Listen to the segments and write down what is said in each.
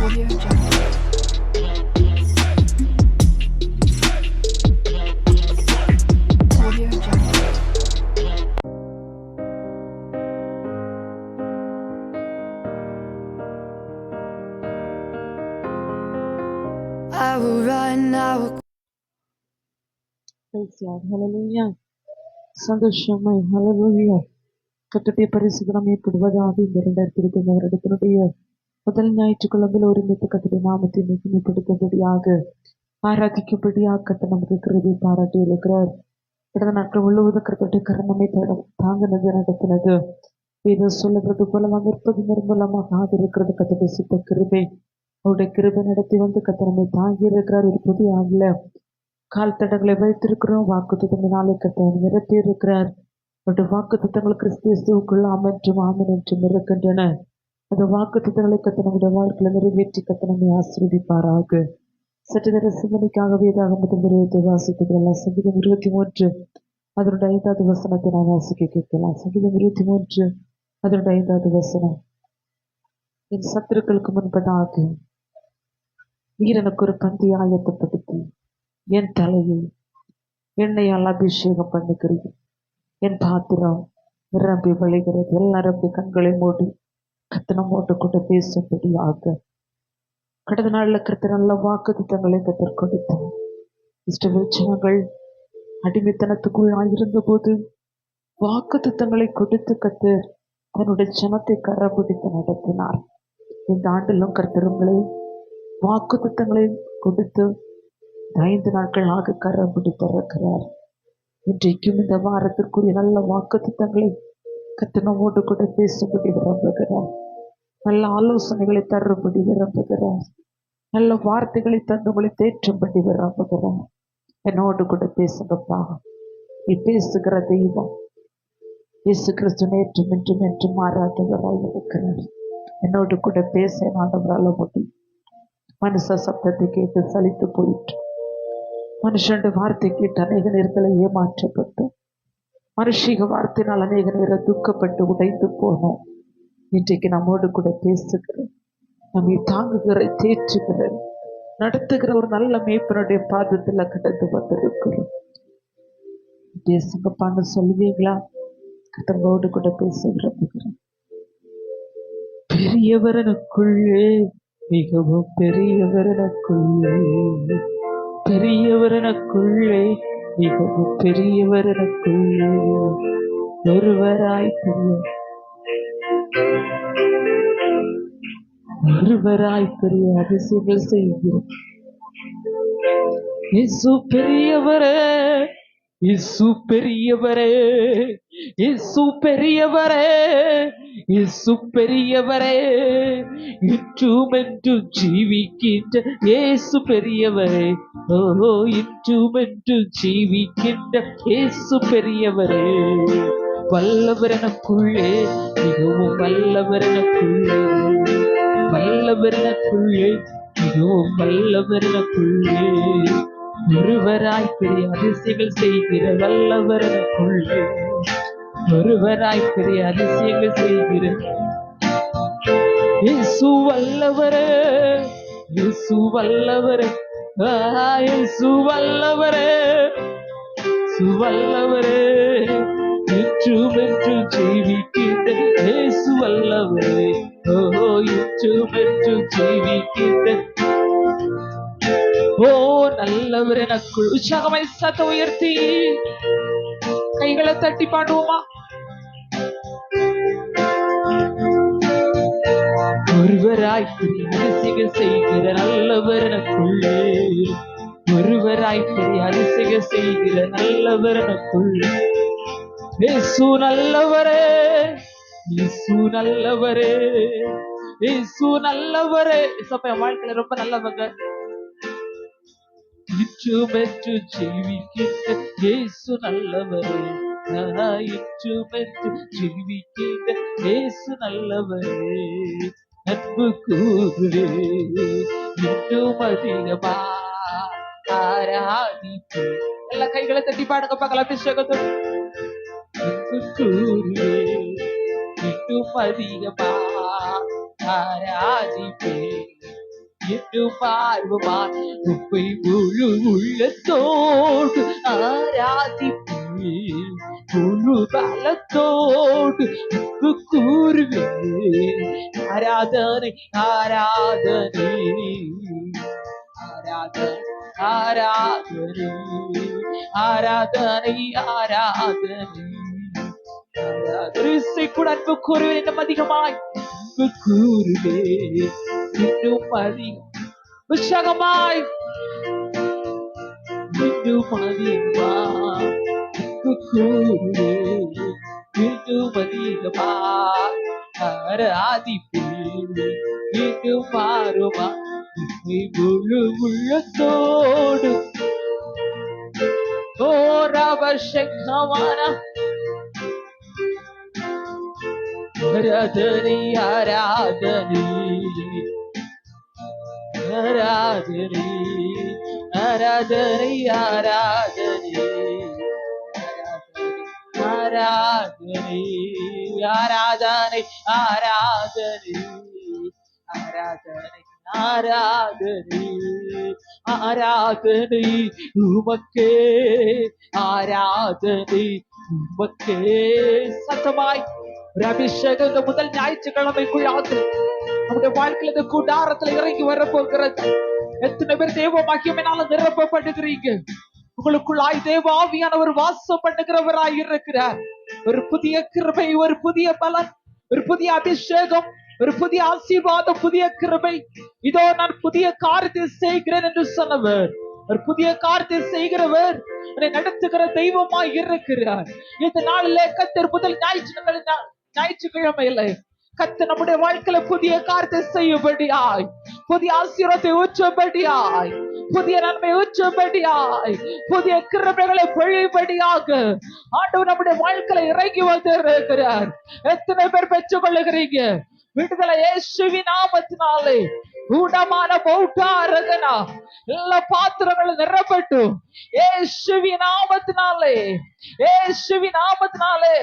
Audio Jungle. Audio Jungle. I will run, I will. Praise God. Hallelujah. சந்தோஷமை ஹalleluya. கர்த்தருடைய பரிசுத்தம் ஏற்படுவதாக இந்த 2020 வருடத்தினுடைய முதல் ஞாயிற்றுக்கிழமையில் ஒருமித்து கர்த்தருடைய நாமத்தை மகிமைப்படுத்தும்படியாக ஆராதிக்கும்படியாக கர்த்தர் நமக்கு கிருபை பாராட்டி இருக்கிறார். கடந்த நாட்கள் முழுவதும் கர்த்தருடைய கருணை தாங்கினது நடத்தினது. வேதம் சொல்லுகிறது போல இருப்பது நிர்மூலமாக இருக்கிறது. கர்த்தருடைய சுத்த கிருபை அவருடைய கிருபை நடத்தி வந்து கர்த்தர் நம்மை தாங்கி இருக்கிறார். ஒரு புதிய ஆகல கால் தடங்களை வைத்திருக்கிறோம். வாக்கு திட்டத்தினாலே கர்த்தர் நிரப்பி இருக்கிறார். அவருடைய வாக்கு திட்டங்கள் கிறிஸ்துவுக்குள் ஆமென்றும் ஆமென் என்றும் இருக்கின்றன. அந்த வாக்கு திட்டங்களை கர்த்தர் நம்முடைய வாழ்க்கையில நிறைவேற்றி கர்த்தர் நம்மை ஆசீர்வதிப்பாராக. சற்று நேர சிந்தனைக்காக வேதாகமத்தின் விரோதத்தை வாசிக்கலாம். சங்கீதம் 23 அதனுடைய 5வது வசனத்தை நான் வாசிக்க கேட்கலாம். சங்கீதம் 23 அதனுடைய 5வது வசனம். என் சத்துருக்களுக்கு முன்பதாக நீர் எனக்கு ஒரு பந்தி ஆயத்தப்படுத்தி என் தலையை எண்ணெயால் அபிஷேகம் பண்ணுகிறீர். என் பாத்திரம் நிரம்பி வழிகிறது. எல்லாரும் அப்படி கண்களை மூடி கத்தனம் போட்டு கொண்டு பேசும்படியாக கடந்த நாள்ல கர்த்தர் நல்ல வாக்கு திட்டங்களை கத்தர் கொடுத்தார். இஸ்ரவேல் ஜனங்கள் அடிமைத்தனத்துக்குள் இருந்த போது வாக்கு திட்டங்களை கொடுத்து கத்தர் தன்னுடைய ஜனத்தை கரை பிடித்து நடத்தினார். இந்த ஆண்டிலும் கர்த்தர் உங்களை வாக்கு திட்டங்களை கொடுத்து 5 நாட்களாக கரை பிடித்திருக்கிறார். இன்றைக்கும் இந்த வாரத்திற்குரிய நல்ல வாக்கு திட்டங்களை கத்தனமோடு கூட பேசும்படி விரும்புகிறார். நல்ல ஆலோசனைகளை தரும்படி விரும்புகிறார். நல்ல வார்த்தைகளை தந்துகளை தேற்றும்படி விரும்புகிறார். என்னோடு கூட பேசுங்கப்பா. நீ பேசுகிற தெய்வம் இயேசு கிறிஸ்து நேற்றும் இன்றும் என்றும் மாறாதவராய் இருக்கிறார். என்னோடு கூட பேச ஆண்டவரால முடியும். மனுஷ சப்தத்தை கேட்டு சலித்து போயிட்டு, மனுஷனுடைய வார்த்தை கேட்டு அநேக நேரங்களை ஏமாற்றப்பட்டு, மனுஷிக வார்த்தையினால் அநேக நேரம் துக்கப்பட்டு உடைந்து போனோம். இன்றைக்கு நம்மோடு கூட பேசுகிறேன். நம்மை தாங்குகிற தேற்றுகிற நடத்துகிற ஒரு நல்ல மேய்ப்பனுடைய பாதத்துல கடந்து வந்திருக்கிறோம். பேசுங்கப்பான்னு சொல்லுவீங்களா? கத்தங்களோடு கூட பேச விரும்புகிறேன். பெரியவரனுக்குள்ளே மிகவும் பெரியவரனுக்குள்ளே பெரியவரனுக்குள்ளே மிகவும் பெரியவரனுக்குள்ளே ஒருவராய் பெரிய அதிசயங்கள் செய்கிறோம். இயேசு பெரியவரே, இயேசு பெரியவரே, இயேசு பெரியவரே, இயேசு பெரியவரே, இன்றும் என்றும் ஜீவிக்கின்ற இயேசு பெரியவரே. ஓ, இன்றும் என்றும் ஜீவிக்கின்ற இயேசு பெரியவரே. வல்லவரனுக்குள்ளே மிகவும் வல்லவரனுக்குள்ளே வல்லவரனுக்குள்ளே மிகவும் வல்லவரனுக்குள்ளே ஒருவராய் பெரிய அதிசயங்கள் செய்கிற வல்லவரனுக்குள்ளே ஒருவராய் பெரிய அதிசயங்கள் செய்கிற இயேசு வல்லவரே, இயேசு வல்லவரே, இயேசு வல்லவரே, இயேசு வல்லவரே, இன்றும் என்றும் ஜீவிக்கின்ற இயேசு வல்லவரே. ஓ, இன்றும் என்றும் ஜீவிக்கின்ற ஓ நல்லவர் எனக்குள். உற்சாகமாய் சத்தத்தை உயர்த்தி கைகளை தட்டி பாடுவோமா? ஒருவராய் பெரிய அதிசயம் செய்கிற நல்லவர் எனக்குள்ளே ஒருவராய் பெரிய அதிசயம் செய்கிற நல்லவர் எனக்குள்ளே. இயேசு நல்லவரே, இயேசு நல்லவரே, இயேசு நல்லவரே. சப்ப என் வாழ்க்கையில ரொம்ப நல்லவங்க. இன்றும் என்று ஜீவிக்கின்ற இயேசு நல்லவரே, இன்றும் என்று ஜீவிக்கின்ற இயேசு நல்லவரே. அன்பு கூறுவே இன்னும் அதிகமா ஆராதிப்பு. எல்லா கைகளை தட்டி பாடுங்க பார்க்கலாம். அபிஷேகத்தோடு அன்பு கூறுவே இன்னும் அதிகமா ஆராதிப்பே. இன்னும் ஆர்வமாய் உம்மை முழு உள்ளத்தோடு ஆராதிப்பேன், முழு பலத்தோடு அன்பு கூறுவேன். ஆராதனை ஆராதனை ஆராதனை ஆராதனை ஆராதனை ஆராதனை கூட அன்பு கூறுவேன். இன்னும் அதிகமாய் அன்பு கூறுவேன், இன்னும் அதிகம் உற்சாகமாய் இன்னும் அதிகமாய் அன்பு கூறுவேன், இன்னும் அதிகமாய் ஆராதிப்பேன், இன்னும் மாறுமா முழு உள்ளத்தோடு. ஓரவசமான ஆராதனை ஆராதனை ஆராதனை ஆராதனை ஆராதனை ஆராதனை ஆராதனை ஆராதனை ஆராதனை ஆராதனை ஆராதனை உமக்கே, ஆராதனை உமக்கே. சத்தமாய் ஒரு அபிஷேகம் இந்த முதல் ஞாயிற்றுக்கிழமைக்குள்ளாக நம்முடைய வாழ்க்கையில இந்த கூடாரத்துல இறங்கி வரப்போகிறது. எத்தனை பேர் தேவ மகிமையினால நிரப்பப்படுகிறீங்க? உங்களுக்குள்ளாய் தேவ ஆவியானவர் வாசம் பண்ணுகிறவராய் இருக்கிறார். ஒரு புதிய கிருபை, ஒரு புதிய பலன், ஒரு புதிய அபிஷேகம், ஒரு புதிய ஆசீர்வாதம், புதிய கிருபை. இதோ நான் புதிய காரியத்தை செய்கிறேன் என்று சொன்னவர், ஒரு புதிய காரியத்தை செய்கிறவர், என்னை நடத்துகிற தெய்வமாய் இருக்கிறார். இந்த நாளிலே கர்த்தர் முதல் ஞாயிற்றுக்கிழமையில கர்த்தர் நம்முடைய வாழ்க்கையில புதிய காரியத்தை செய்யும்படியாய், புதிய ஆசீர்வாதத்தை ஊற்றும்படியாய், புதிய நன்மை ஊற்றும்படியாய், புதிய கிருபைகளை பொழியும்படியாக ஆண்டவர் நம்முடைய வாழ்க்கையில இறங்கி வந்திருக்கிறார். எத்தனை பேர் பெற்றுக் கொள்ளுகிறீங்க விடுதலை இயேசுவின் நாமத்தினாலே? ஊடமான பௌட்டாரகனா எல்லா பாத்திரங்களும் நிரப்பட்டும் இயேசுவின் நாமத்தினாலே, இயேசுவின் நாமத்தினாலே.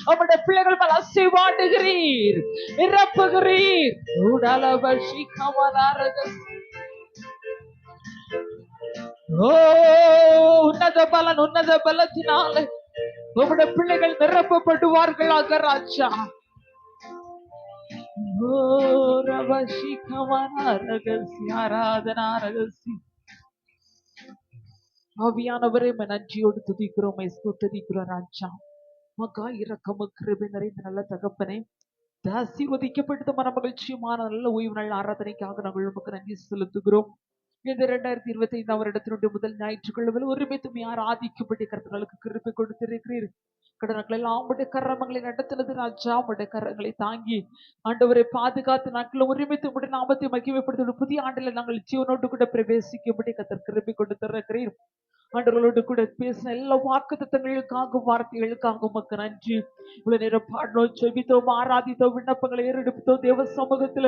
அவருடைய பிள்ளைகள் மேல் அசைவாடுகிறீர், நிரப்புகிறீர். ஓ உன்னத பலன், உன்னத பலத்தினாலே உங்களுடைய பிள்ளைகள் நிரப்பப்படுவார்களாக ராஜா. ஆவியானவரே நன்றியோடு துதிக்கிறோம், ஸ்தோத்திரிக்கிறோம் ராஜா. மகா இரக்கம கிருபை நிறைந்த நல்ல தகப்பனே, ஆசீர்வதிக்கப்பட்ட மன மகிழ்ச்சியுமான நல்ல ஓய்வு நாள் ஆராதனைக்காக நாங்கள் உமக்கு நன்றி செலுத்துகிறோம். இந்த 2025 வருடத்தினுடைய முதல் ஞாயிற்றுக்கிழமையில் ஒருமித்து ஆராதிக்கும்படி கர்த்தர்களுக்கு கிருபை கொடுத்திருக்கிறீர். கடன்கள் எல்லாம் உங்களுடைய கரங்களை நடத்துனது ராஜா. உங்களுடைய கரங்களை தாங்கி ஆண்டவரை பாதுகாத்து நாட்கள் ஒருமித்து உங்களுடைய நாமத்தை மகிமைப்படுத்த புதிய ஆண்டில் நாங்கள் ஜீவனோடு கூட பிரவேசிக்கும்படி கர்த்தர் கிருபை கொடுத்திருக்கிறீர். ஆண்டவர்களோடு கூட பேசின எல்லா வாக்குத்தத்தங்களுக்காக, வார்த்தைகளுக்காக உமக்கு நன்றி. இவ்வளவு நேரம் பாடணும், செபித்தோம், ஆராதித்தோம், விண்ணப்பங்களை ஏறெடுத்தோம். தேவ சமூகத்துல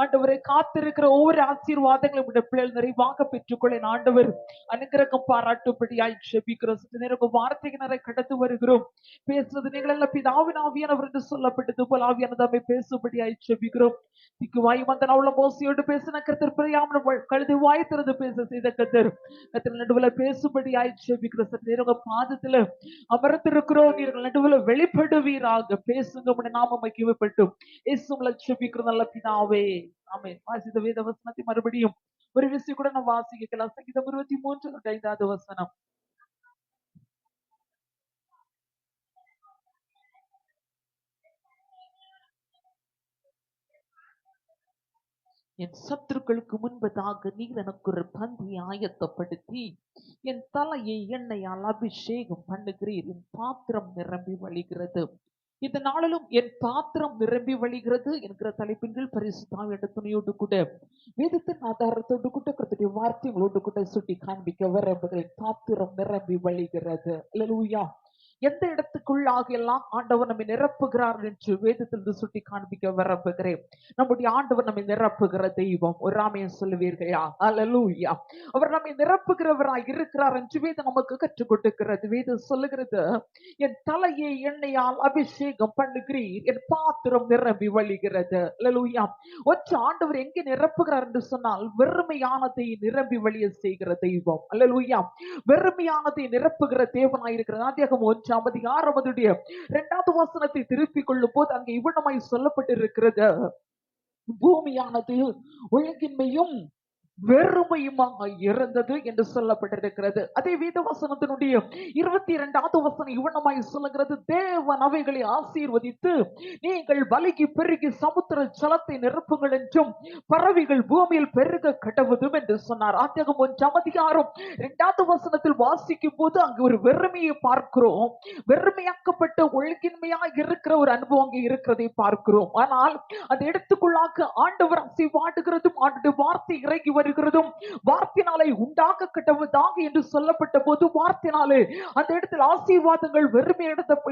ஆண்டவரை காத்திருக்கிற ஒவ்வொரு ஆசீர்வாதங்களும் உடைய பிள்ளைகள் நிறைவாக பெற்றுக்கொள்ள ஆண்டவர் அனுகிரகம் பாராட்டும்படியாய் செபிக்கிறோம். சில நேரம் வார்த்தைக்கு நிறைய கடந்து வருகிறோம். பேசுறது நீங்கள் எல்லாம் பிதாவின் ஆவியானவர் என்று சொல்லப்பட்டது போல் ஆவியானதாமே பேசும்படியாய் செபிக்கிறோம். திக்கு வாய் வந்த உள்ள மோசையோடு பேசின கர்த்தர் பிரியாமல் கழுதை வாய் திறந்து பேச செய்த கர்த்தர் நடுவில் பேசும்படியாய் செபிக்கிறோம். சற்று நேரம் பாதத்துல அமர்ந்திருக்கிறோம். நீர்கள் நடுவில் வெளிப்படுவீராக பேசுங்க. உடைய நாம மகிமைப்பட்டும் இயேசுவுல செபிக்கிறோம் நல்ல பிதாவே, ஆமென். வாசித்த வேத வசனத்தை மறுபடியும் ஒரு விஷயம் கூட நான் வாசிக்கலாம். சங்கீதம் 23:5 வசனம். என் சத்துருக்களுக்கு முன்பதாக நீர் எனக்கு ஒரு பந்தியை ஆயத்தப்படுத்தி என் தலையை எண்ணெயால் அபிஷேகம் பண்ணுகிறீர். என் பாத்திரம் நிரம்பி வழிகிறது. இந்த நாளிலும் என் பாத்திரம் நிரம்பி வழிகிறது என்கிற தலைப்பின் கீழ் பரிசுத்த துணையோடு கூட வேதத்தின் ஆதாரத்தோடு கூட கர்த்தருடைய வார்த்தைகளோடு கூட சுட்டி காண்பிக்க விரும்புகிறேன். பாத்திரம் நிரம்பி வழிகிறது. அல்லேலூயா. எந்த இடத்துக்குள்ளாக எல்லாம் ஆண்டவர் நம்மை நிரப்புகிறார் என்று வேதத்திலிருந்து சுட்டி காண்பிக்க விரும்புகிறேன். நம்முடைய ஆண்டவர் நம்மை நிரப்புகிற தெய்வம். ஒரு ஆமென் சொல்லுவீர்களா? அல்லேலூயா. அவர் நம்மை நிரப்புகிறவராய் இருக்கிறார் என்று வேதம் நமக்கு கற்றுக் கொடுக்கிறது. வேதம் சொல்லுகிறது, என் தலையை எண்ணெயால் அபிஷேகம் பண்ணுகிறீர், என் பாத்திரம் நிரம்பி வழிகிறது. அல்லேலூயா. ஒற்ற ஆண்டவர் எங்கே நிரப்புகிறார் என்று சொன்னால் வெறுமையானதை நிரம்பி வழிய செய்கிற தெய்வம். அல்லேலூயா. வெறுமையானதை நிரப்புகிற தேவனாயிருக்கிறது. ஆதியாகமம் 1-ஆம் அதிகாரம் 2வது வசனத்தை திருப்பிக் கொள்ளும் போது அங்கே இவ்வளமாய் சொல்லப்பட்டிருக்கிறது, பூமியானது ஒழுங்கின்மையும் வெறுமையுமாக இருந்தது என்று சொல்லப்பட்டிருக்கிறது. அதே வேத வசனத்தினுடைய 22வது வசனம் இவ்வளமாய் சொல்லுகிறது, தேவன் அவைகளை ஆசீர்வதித்து நீங்கள் பலுகி பெருகி சமுத்திர ஜலத்தை நிரப்புங்கள் என்றும் பறவைகள் பூமியில் பெருக கடவுதும் என்று சொன்னார். ஆதியாகமம் 1-ஆம் அதிகாரம் 2வது வசனத்தில் வாசிக்கும் போது அங்கு ஒரு வெறுமையை பார்க்கிறோம். வெறுமையாக்கப்பட்ட ஒழுங்கின்மையாக இருக்கிற ஒரு அனுபவம் அங்கே இருக்கிறதை பார்க்கிறோம். ஆனால் அந்த இடத்துக்குள்ளாக ஆண்டவர் அசைவாடுகிறதும் ஆண்டு வார்த்தை இறங்கி வருகிறதும் வார்த்தையினாலே உண்டாக கட்டவதாக என்று சொல்லப்பட்ட போது வார்த்தையினாலே அந்த இடத்தில் ஆசீர்வாதங்கள் வெறுமை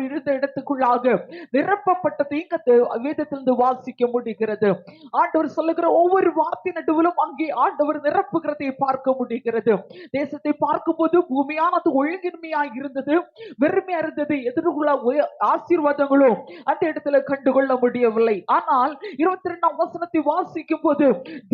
இருந்த இடத்துக்குள்ளாக நிரப்பப்பட்டதை வேதத்திலிருந்து வாசிக்க முடிகிறது. ஆண்டவர் சொல்லுகிற ஒவ்வொரு வார்த்தை நடுவிலும் அங்கே ஆண்டவர் நிரப்புகிறதை பார்க்க முடிகிறது. தேசத்தை பார்க்கும் போது பூமியானது ஒழுங்கின்மையாக இருந்தது, வெறுமையா இருந்தது. எதிர்கொள்ள ஆசீர்வாதங்களும் அந்த இடத்துல கண்டுகொள்ள முடியவில்லை. ஆனால் 22ஆம் வசனத்தை வாசிக்கும் போது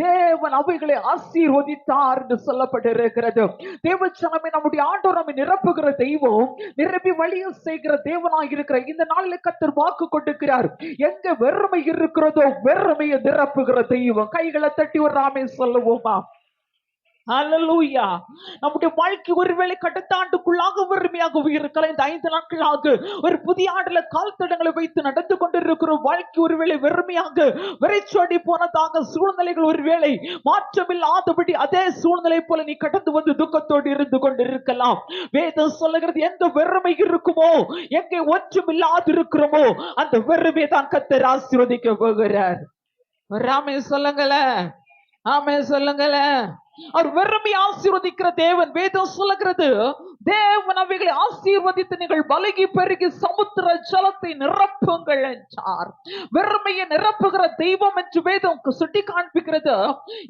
தேவன் அவைகளை ஆசீர்வதித்தார் என்று சொல்லப்பட்டிருக்கிறது. தேவ ஜனமே, நம்முடைய ஆண்டவர் நம்மை நிரப்புகிற தெய்வம், நிரப்பி வழிய செய்கிற தேவனாக இருக்கிற இந்த நாளில் கர்த்தர் வாக்கு கொடுக்கிறார். எங்க வெறுமை இருக்கிறதோ வெறுமையை நிரப்புகிற தெய்வம். கைகளை தட்டி ஒரு ஆமென் சொல்லுவோமா? ஹல்லேலூயா. நம்முடைய வாழ்க்கை ஒருவேளை கடந்த ஆண்டுக்குள்ளாக வெறுமையாக இருக்கலாம். இந்த 5 நாட்களாக ஒரு புதிய ஆண்டுல கால் தடங்களை வைத்து நடந்து கொண்டிருக்கிற வாழ்க்கை ஒருவேளை வெறுமையாக விரைச்சோடி போனதாக சூழ்நிலைகள் ஒருவேளை மாற்றமில்லாதபடி அதே சூழ்நிலை போல நீ கடந்து வந்து துக்கத்தோடு இருந்து கொண்டிருக்கலாம். வேதம் சொல்லுகிறது, எந்த வெறுமை இருக்குமோ, எங்கே ஒன்றுமில்லாது இருக்கிறோமோ அந்த வெறுமை தான் கர்த்தர் ஆசீர்வதிக்க போகிறார். ராமே சொல்லுங்களேன், ஆமே சொல்லுங்களேன். அவர் வெறுமை ஆசீர்வதிக்கிற தேவன். வேதம் சொல்லுகிறது, தேவன் அவைகளை ஆசீர்வதித்து நீங்கள் பலுகி பெருகி சமுத்திர ஜலத்தை நிரப்புங்கள் என்றார். வெறுமையை நிரப்புகிற தெய்வம் என்று வேதம் சுட்டி காண்பிக்கிறது.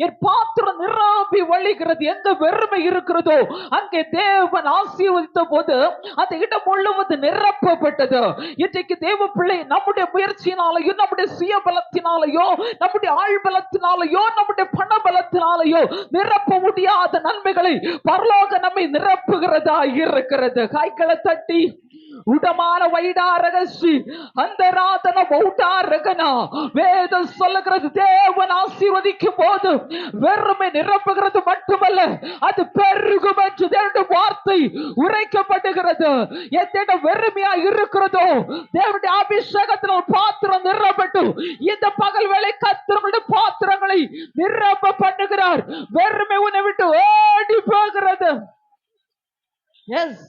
என் பாத்திரம் நிரம்பி வழிகிறது. எங்க வெறுமை இருக்கிறதோ அங்கே தேவன் ஆசீர்வதித்த போது அந்த இடம் முழுவதும் நிரப்பப்பட்டது. இன்றைக்கு தேவ பிள்ளை நம்முடைய முயற்சியினாலேயோ, நம்முடைய சுய பலத்தினாலேயோ, நம்முடைய ஆள் பலத்தினாலேயோ, நம்முடைய பண பலத்தினாலேயோ நிரப்ப முடியாத நன்மைகளை பரலோக நம்மை நிரப்புகிறதா இருக்கிறது. கைகளை தட்டி உடமான வைடாரகசி அந்த ராதன பௌடாரகனா வேதம் சொல்லுகிறது, தேவன் ஆசீர்வதிக்கும் போது வெறுமை நிரப்புகிறது மட்டுமல்ல, அது பெருகும் என்று தேவனுடைய வார்த்தை உரைக்கப்படுகிறது. எந்த வெறுமையா இருக்கிறதோ தேவனுடைய அபிஷேகத்தினால் பாத்திரம் நிரப்பட்டு இந்த பகல் வேளை கர்த்தருடைய பாத்திரங்களை நிரப்ப பண்ணுகிறார். வெறுமை உன்னை விட்டு ஓடி போகிறது. S,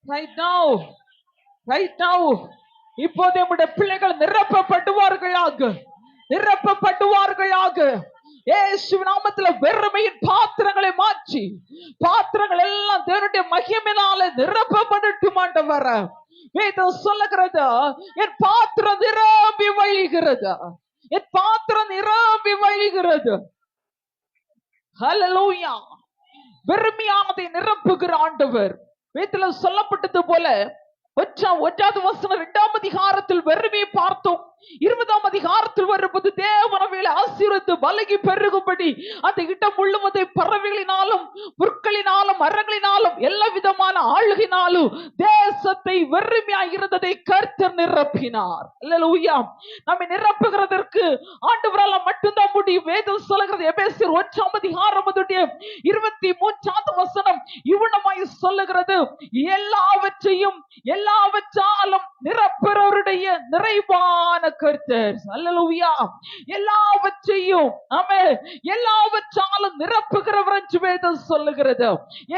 right now, right now. இப்போது நம்முடைய பிள்ளைகள் நிரப்பப்படுவார்களாக, நிரப்பப்படுவார்களாக. இயேசு நாமத்தில் வெறுமையின் பாத்திரங்களை மாற்றி பாத்திரங்கள் எல்லாம் தேவனுடைய மகிமையினால நிரப்பப்படட்டும் ஆண்டவரே. வேதம் சொல்லுகிறது, என் பாத்திரம் நிரம்பி வழிகிறது, என் பாத்திரம் நிரம்பி வழிகிறது. ஹல்லேலூயா. வெறுமையானதை நிரப்புகிற ஆண்டவர். வேதத்துல சொல்லப்பட்டது போல 1வது வசனம் 2ஆம் அதிகாரத்தில் வெறுமையை பார்த்தோம். 20ஆம் அதிகாரத்தில் வரும்போது தேவனவைகளை ஆசீர்வதித்து பலுகி பெருகும்படி அந்த இடம் முழுவதும் பறவைகளினாலும் புற்களினாலும் மரங்களினாலும் எல்லா விதமான ஆளுகினாலும் தேசத்தை வெறுமையாக இருந்ததை கர்த்தர் நிரப்பினார். அல்லேலூயா. நம்மை நிரப்புகிறதற்கு ஆண்டவரால் மட்டும்தான் முடியும். வேதம் சொல்லுகிறது, எபேசியர் 1ஆம் அதிகாரம் 23வது வசனம் இவ்வளமாய் சொல்லுகிறது, எல்லாவற்றையும் எல்லாவற்றாலும் நிரப்புறவருடைய நிறைவான கர்த்தர். அல்லேலூயா. எல்லாவற்றையும், ஆமென், எல்லாவற்றாலும் நிரப்புகிறவர் என்று வேதம் சொல்லுகிறது.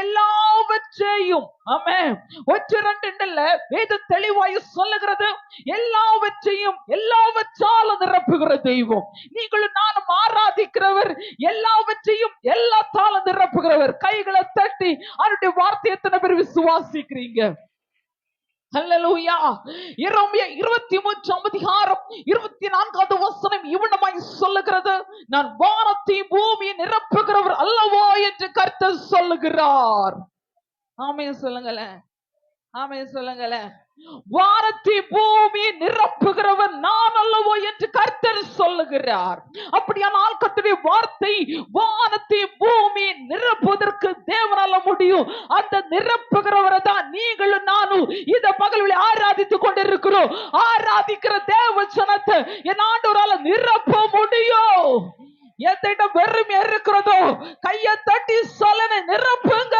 எல்லாவற்றையும், ஆமென், 1-2 இல்ல, வேதம் தெளிவாய் சொல்லுகிறது, எல்லாவற்றையும் எல்லாவற்றாலும் நிரப்புகிற தெய்வம். நீங்களும் நானும் ஆராதிக்கிறவர் எல்லாவற்றையும் எல்லாத்தாலும் நிரப்புகிறவர். கைகளை தட்டி அவருடைய வார்த்தை எத்தனை பேர் விசுவாசிக்கிறீங்க? ஹல்லேலூயா. எரேமியா 23ஆம் அதிகாரம் 24வது வசனம் இவ்வளமாய் சொல்லுகிறது, நான் வானத்தை பூமியை நிரப்புகிறவர் அல்லவோ என்று கர்த்தர் சொல்லுகிறார். ஆமென் சொல்லுங்களேன், ஆமென் சொல்லுங்களேன். வானத்தை பூமியை நிரப்புகிறவர் நான் அல்லவோ என்று கர்த்தர் சொல்லுகிறார். அப்படியானால் கர்த்தருடைய வார்த்தை வானத்தை பூமியை நிரப்புவதற்கு தேவனால முடியும். அந்த நிரப்புகிறவரை தான் நீங்களும் நானும் இந்த பகலில் ஆராதித்துக் கொண்டிருக்கிறோம். ஆராதிக்கிற தேவ ஜனத்தை என் ஆண்டவரால நிரப்ப முடியும். எத்திட்ட வெறுமை இருக்கிறதோ கையை தட்டி சொல்லனை நிரப்புங்க.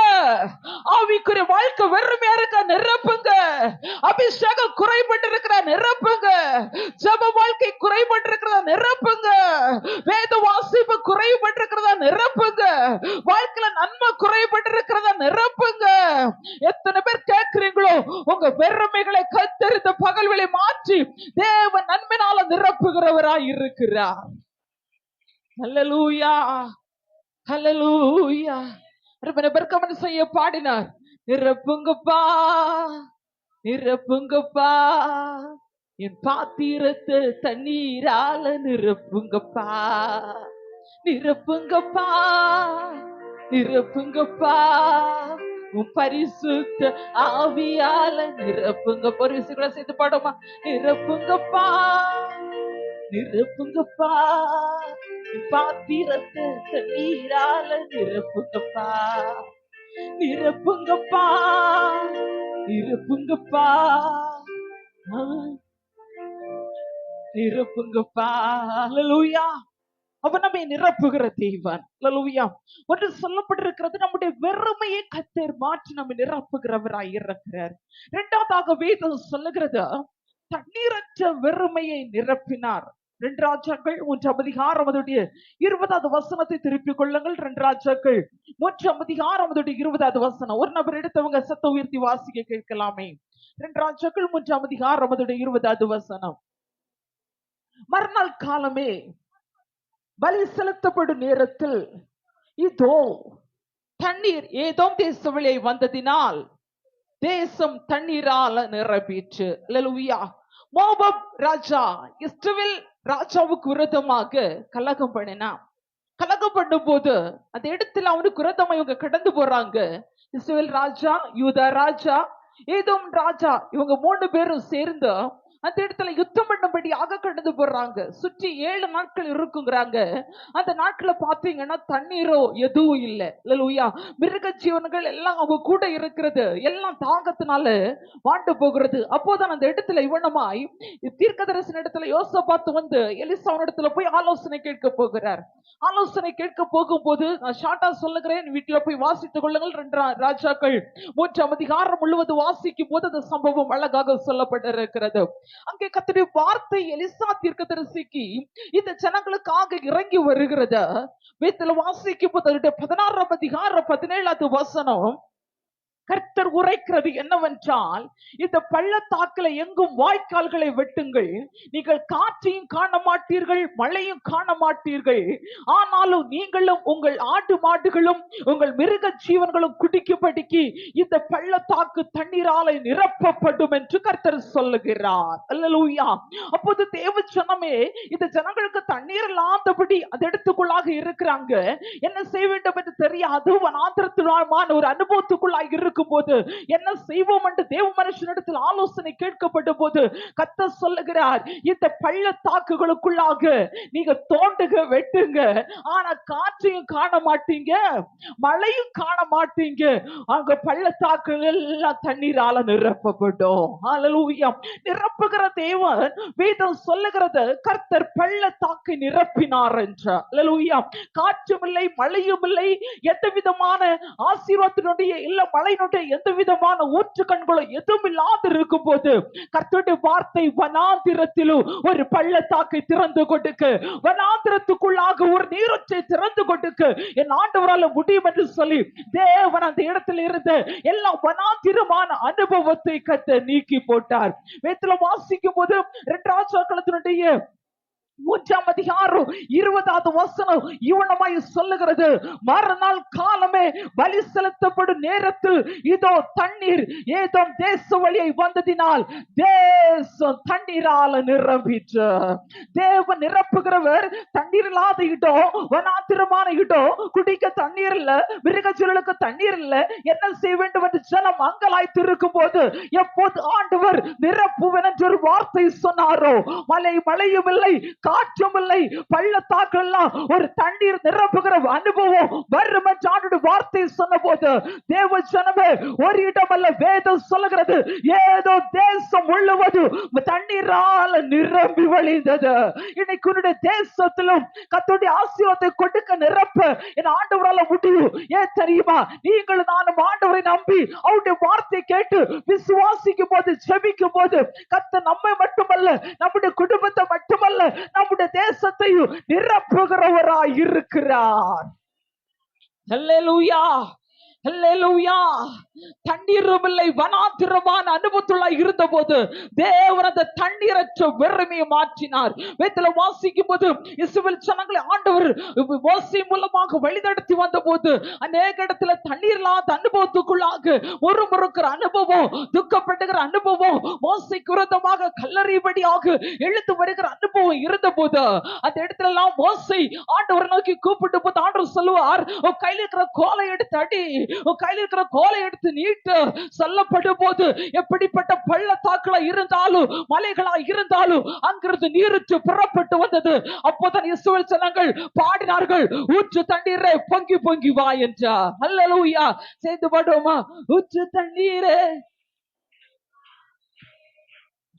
ஆவிக்குரிய வாழ்க்கை வெறுமையா இருக்க நிரப்புங்க. அபிஷேகம் குறைபட்டு இருக்கிற நிரப்புங்க. ஜெப வாழ்க்கை குறைபட்டு இருக்கிறத நிரப்புங்க. வேத வாசிப்பு குறைபட்டு இருக்கிறத நிரப்புங்க. வாழ்க்கையில நன்மை குறைபட்டு இருக்கிறத நிரப்புங்க. எத்தனை பேர் கேட்கிறீங்களோ உங்க வெறுமைகளை கத்தெரிந்த பகல்களை மாற்றி தேவ நன்மைனால நிரப்புகிறவராய் இருக்கிறார். ஹல்லேலூயா, ஹல்லேலூயா. பெருக்கமன் செய்ய பாடினார், நிரப்புங்கப்பா நிரப்புங்கப்பா என் பாத்திரத்தை தண்ணீரால நிரப்புங்கப்பா நிரப்புங்கப்பா நிரப்புங்கப்பா உன் பரிசுத்த ஆவியால நிரப்புங்க. பரிசுகளை சேர்த்து பாடுமா, நிரப்புங்கப்பா நிரப்புங்கப்பா பாத்திரத்தை தண்ணீரால நிரப்புங்கப்பா நிரப்புங்கப்பா நிரப்புங்கப்பா நிரப்புங்கப்பா. ஹல்லேலூயா. அவ நம்மை நிரப்புகிற தேவன். ஹல்லேலூயா. ஒன்று சொல்லப்பட்டிருக்கிறது, நம்முடைய வெறுமையை கர்த்தர் மாற்றி நம்மை நிரப்புகிறவராய் இருக்கிறார். இரண்டாவதாக வேதம் சொல்லுகிறது, தண்ணீரற்ற வெறுமையை நிரப்பினார். 2 ராஜாக்கள் 3ஆம் அதிகாரம் 20வது வசனத்தை திருப்பிக் கொள்ளுங்கள். 2 ராஜாக்கள் 3ஆம் அதிகாரம் 20வது வசனம். ஒரு நபர் எடுத்தவங்க சத்த உயர்த்தி வாசிக்க கேட்கலாமே. 2 ராஜாக்கள் 3ஆம் அதிகாரம் 20வது வசனம். மறுநாள் காலமே பலி செலுத்தப்படும் நேரத்தில் இதோ தண்ணீர் ஏதோம் தேசவழியை வந்ததினால் தேசம் தண்ணீரால நிரம்பிற்று. அல்லேலூயா. மோவாப் ராஜா இஸ்ரவேல் ராஜாவுக்கு விரோதமாக கலகம் பண்ணினான். கலகம் பண்ணும் போது அந்த இடத்துல அவனுக்கு விரோதமா இவங்க கடந்து போறாங்க. இஸ்ரவேல் ராஜா, யூதா ராஜா, ஏதோம் ராஜா, இவங்க 3 பேரும் சேர்ந்து அந்த இடத்துல யுத்தம் பண்ணும்படியாக கடந்து போடுறாங்க. சுற்றி 7 நாட்கள் இருக்குங்கிறாங்க. அந்த நாட்களை பாத்தீங்கன்னா தண்ணீரோ எதுவும் இல்லை. அல்லேலூயா. மிருக ஜீவன்கள் எல்லாம் அவங்க கூட இருக்கிறது, எல்லாம் தாகத்தினால வாண்டு போகிறது. அப்போதான் அந்த இடத்துல இவனமாய் தீர்க்கதரிசன இடத்துல யோசபாத் வந்து எலிசாவின் இடத்துல போய் ஆலோசனை கேட்க போகிறார். ஆலோசனை கேட்க போகும்போது நான் ஷார்ட்டா சொல்லுகிறேன், வீட்டுல போய் வாசித்துக் கொள்ளுங்கள். 2 ராஜாக்கள் 3ஆம் அதிகாரம் முழுவதும் வாசிக்கும் போது அந்த சம்பவம் அழகாக சொல்லப்பட்டிருக்கிறது. அங்கே கர்த்தருடைய வார்த்தை எலிசா தீர்க்கதரிசிக்கு இந்த ஜனங்களுக்காக இறங்கி வருகிறது. வீட்டுல வாசிக்கும் போது 16ஆம் அதிகாரம் 17வது வசனம் கர்த்தர் உரைக்கிறது என்னவென்றால், இந்த பள்ளத்தாக்கில எங்கும் வாய்க்கால்களை வெட்டுங்கள். நீங்கள் காற்றையும் காண மாட்டீர்கள், மழையும் காண மாட்டீர்கள். ஆனாலும் நீங்களும் உங்கள் ஆடு மாடுகளும் உங்கள் மிருக ஜீவன்களும் குடிக்கும்படிக்கு இந்த பள்ளத்தாக்கு தண்ணீரால நிரப்பப்படும் என்று கர்த்தர் சொல்லுகிறார். அல்லேலூயா. அப்போது தேவ ஜனமே இந்த ஜனங்களுக்கு தண்ணீர் இல்லாதபடி அந்த இடத்துக்குள்ளாக இருக்கிறாங்க. என்ன செய்ய வேண்டும் என்று தெரியாது. வனாந்திரத்திலான ஒரு அனுபவத்துக்குள்ளாக இருக்கும் போது என்ன செய்வோம் என்று தேவ மனுஷனிடத்தில் ஆலோசனை கேட்கப்பட்ட போது கர்த்தர் சொல்லுகிறார், இந்த பள்ளத்தாக்குகளுக்குள்ளாக நீங்க தோண்டுக, வெட்டுங்க. ஆனா காற்றையும் காண மாட்டீங்க, மழையும் காண மாட்டீங்க. அங்க பள்ளத்தாக்குகள் எல்லாம் தண்ணீரால நிரப்பப்படும். ஹல்லேலூயா. நிரப்புகிற தேவன் வேதம் சொல்லுகிறது, கர்த்தர் பள்ளத்தாக்கை நிரப்பினார் என்றார். ஹல்லேலூயா. காற்றும் இல்லை, மழையும் இல்லை, எந்த விதமான ஆசீர்வாதத்தினுடைய இல்ல மழையினுடைய எந்த விதமான ஊற்று கண்களும் எதுவும் இல்லாது இருக்கும் போது கர்த்தருடைய வார்த்தை வனாந்திரத்திலும் ஒரு பள்ளத்தாக்கை திறந்து கொடுக்க, வனாந்திரத்துக்குள்ளாக ஒரு நீரூற்றை திறந்து கொடுக்க என் ஆண்டவரால முடியும் என்று சொல்லி தேவன் அந்த இடத்தில் இருந்து எல்லா வனாந்திரமான அனுபவத்தை கர்த்தர் நீக்கி போட்டார். வேதத்துல வாசிக்கும் போது 2 ராஜாக்களுடைய 3 20 வசனம் இவனமாய் சொல்லுகிறது, மறுநாள் காலமே பலி செலுத்தப்படும் நேரத்தில் இதோ தண்ணீர் ஏதோ தேச வழியை வந்ததினால் தேசம் தண்ணீரால நிரம்பிற்று. தேவன் நிரப்புகிறவர். தண்ணீர் இல்லாத இடம், வனாந்திரமான இடம், குடிக்க தண்ணீர் இல்ல, மிருகச்சூழலுக்கு தண்ணீர் இல்ல, என்ன செய்ய வேண்டும் என்று ஜனம் அங்கலாய்த்து இருக்கும் போது எப்போது ஆண்டவர் நிரப்புவன் என்று ஒரு வார்த்தை சொன்னாரோ, மழையும் இல்லை, காற்றும் இல்லை, பள்ளத்தாக்கெல்லாம் ஒரு தண்ணீர் நிரப்புகிற அனுபவம் வரும் என்று ஆண்டவர் வார்த்தை சொன்ன போது தேவ ஜனமே, ஒரு இடம் அல்ல, வேதம் சொல்லுகிறது ஏதோ தேசம் முழுவதும் தண்ணீரால் நிரம்பி வழிந்தது. இன்னைக்கு உன்னுடைய தேசத்திலும் கர்த்தருடைய ஆசீர்வாதத்தை கொடுக்க நிரப்ப என் ஆண்டவரால முடியும். ஏன் தெரியுமா? நீங்கள் நானும் ஆண்டவரை நம்பி அவருடைய வார்த்தை கேட்டு விசுவாசிக்கும் போது, செபிக்கும் போது கர்த்தர் நம்மை மட்டுமல்ல, நம்முடைய குடும்பத்தை மட்டுமல்ல, நம்முடைய தேசத்தையும் நிரப்புகிறவராய் இருக்கிறார். அல்லேலூயா, அல்லேலூயா. தண்ணீரும் இல்லை, வனாந்திரமான அனுபவத்துள்ள இருந்த போது தேவன் அந்த தண்ணீரற்ற வெறுமையை மாற்றினார். வேதத்துல வாசிக்கும் போது இஸ்ரவேல் ஜனங்களை ஆண்டவர் மோசே மூலமாக வழிநடத்தி வந்த போது அநேக இடத்துல தண்ணீர் இல்லாத அனுபவத்துக்குள்ளாக முறுமுறுக்கிற அனுபவம், துக்கப்படுகிற அனுபவம், மோசைக்கு விரோதமாக கல்லறியபடியாக எழுந்து வருகிற அனுபவம் இருந்த போது அந்த இடத்துல எல்லாம் மோசை ஆண்டவர் நோக்கி கூப்பிட்டு போது ஆண்டவர் சொல்லுவார், உன் கையில் இருக்கிற கோலை எடுத்து அடி, உன் கையில் இருக்கிற கோலை எடுத்து நீட்டு சொல்லப்படும் போது எப்படிப்பட்ட பள்ளத்தாக்களா இருந்தாலும் மலைகளா இருந்தாலும் அங்கிருந்து நீருற்று புறப்பட்டு வந்தது. அப்போதான் இஸ்ரவேல் ஜனங்கள் பாடினார்கள், ஊற்று தண்ணீரே பொங்கி பொங்கி வா என்றார். அல்லேலூயா. சேர்ந்து பாடுவோமா? ஊற்று தண்ணீரே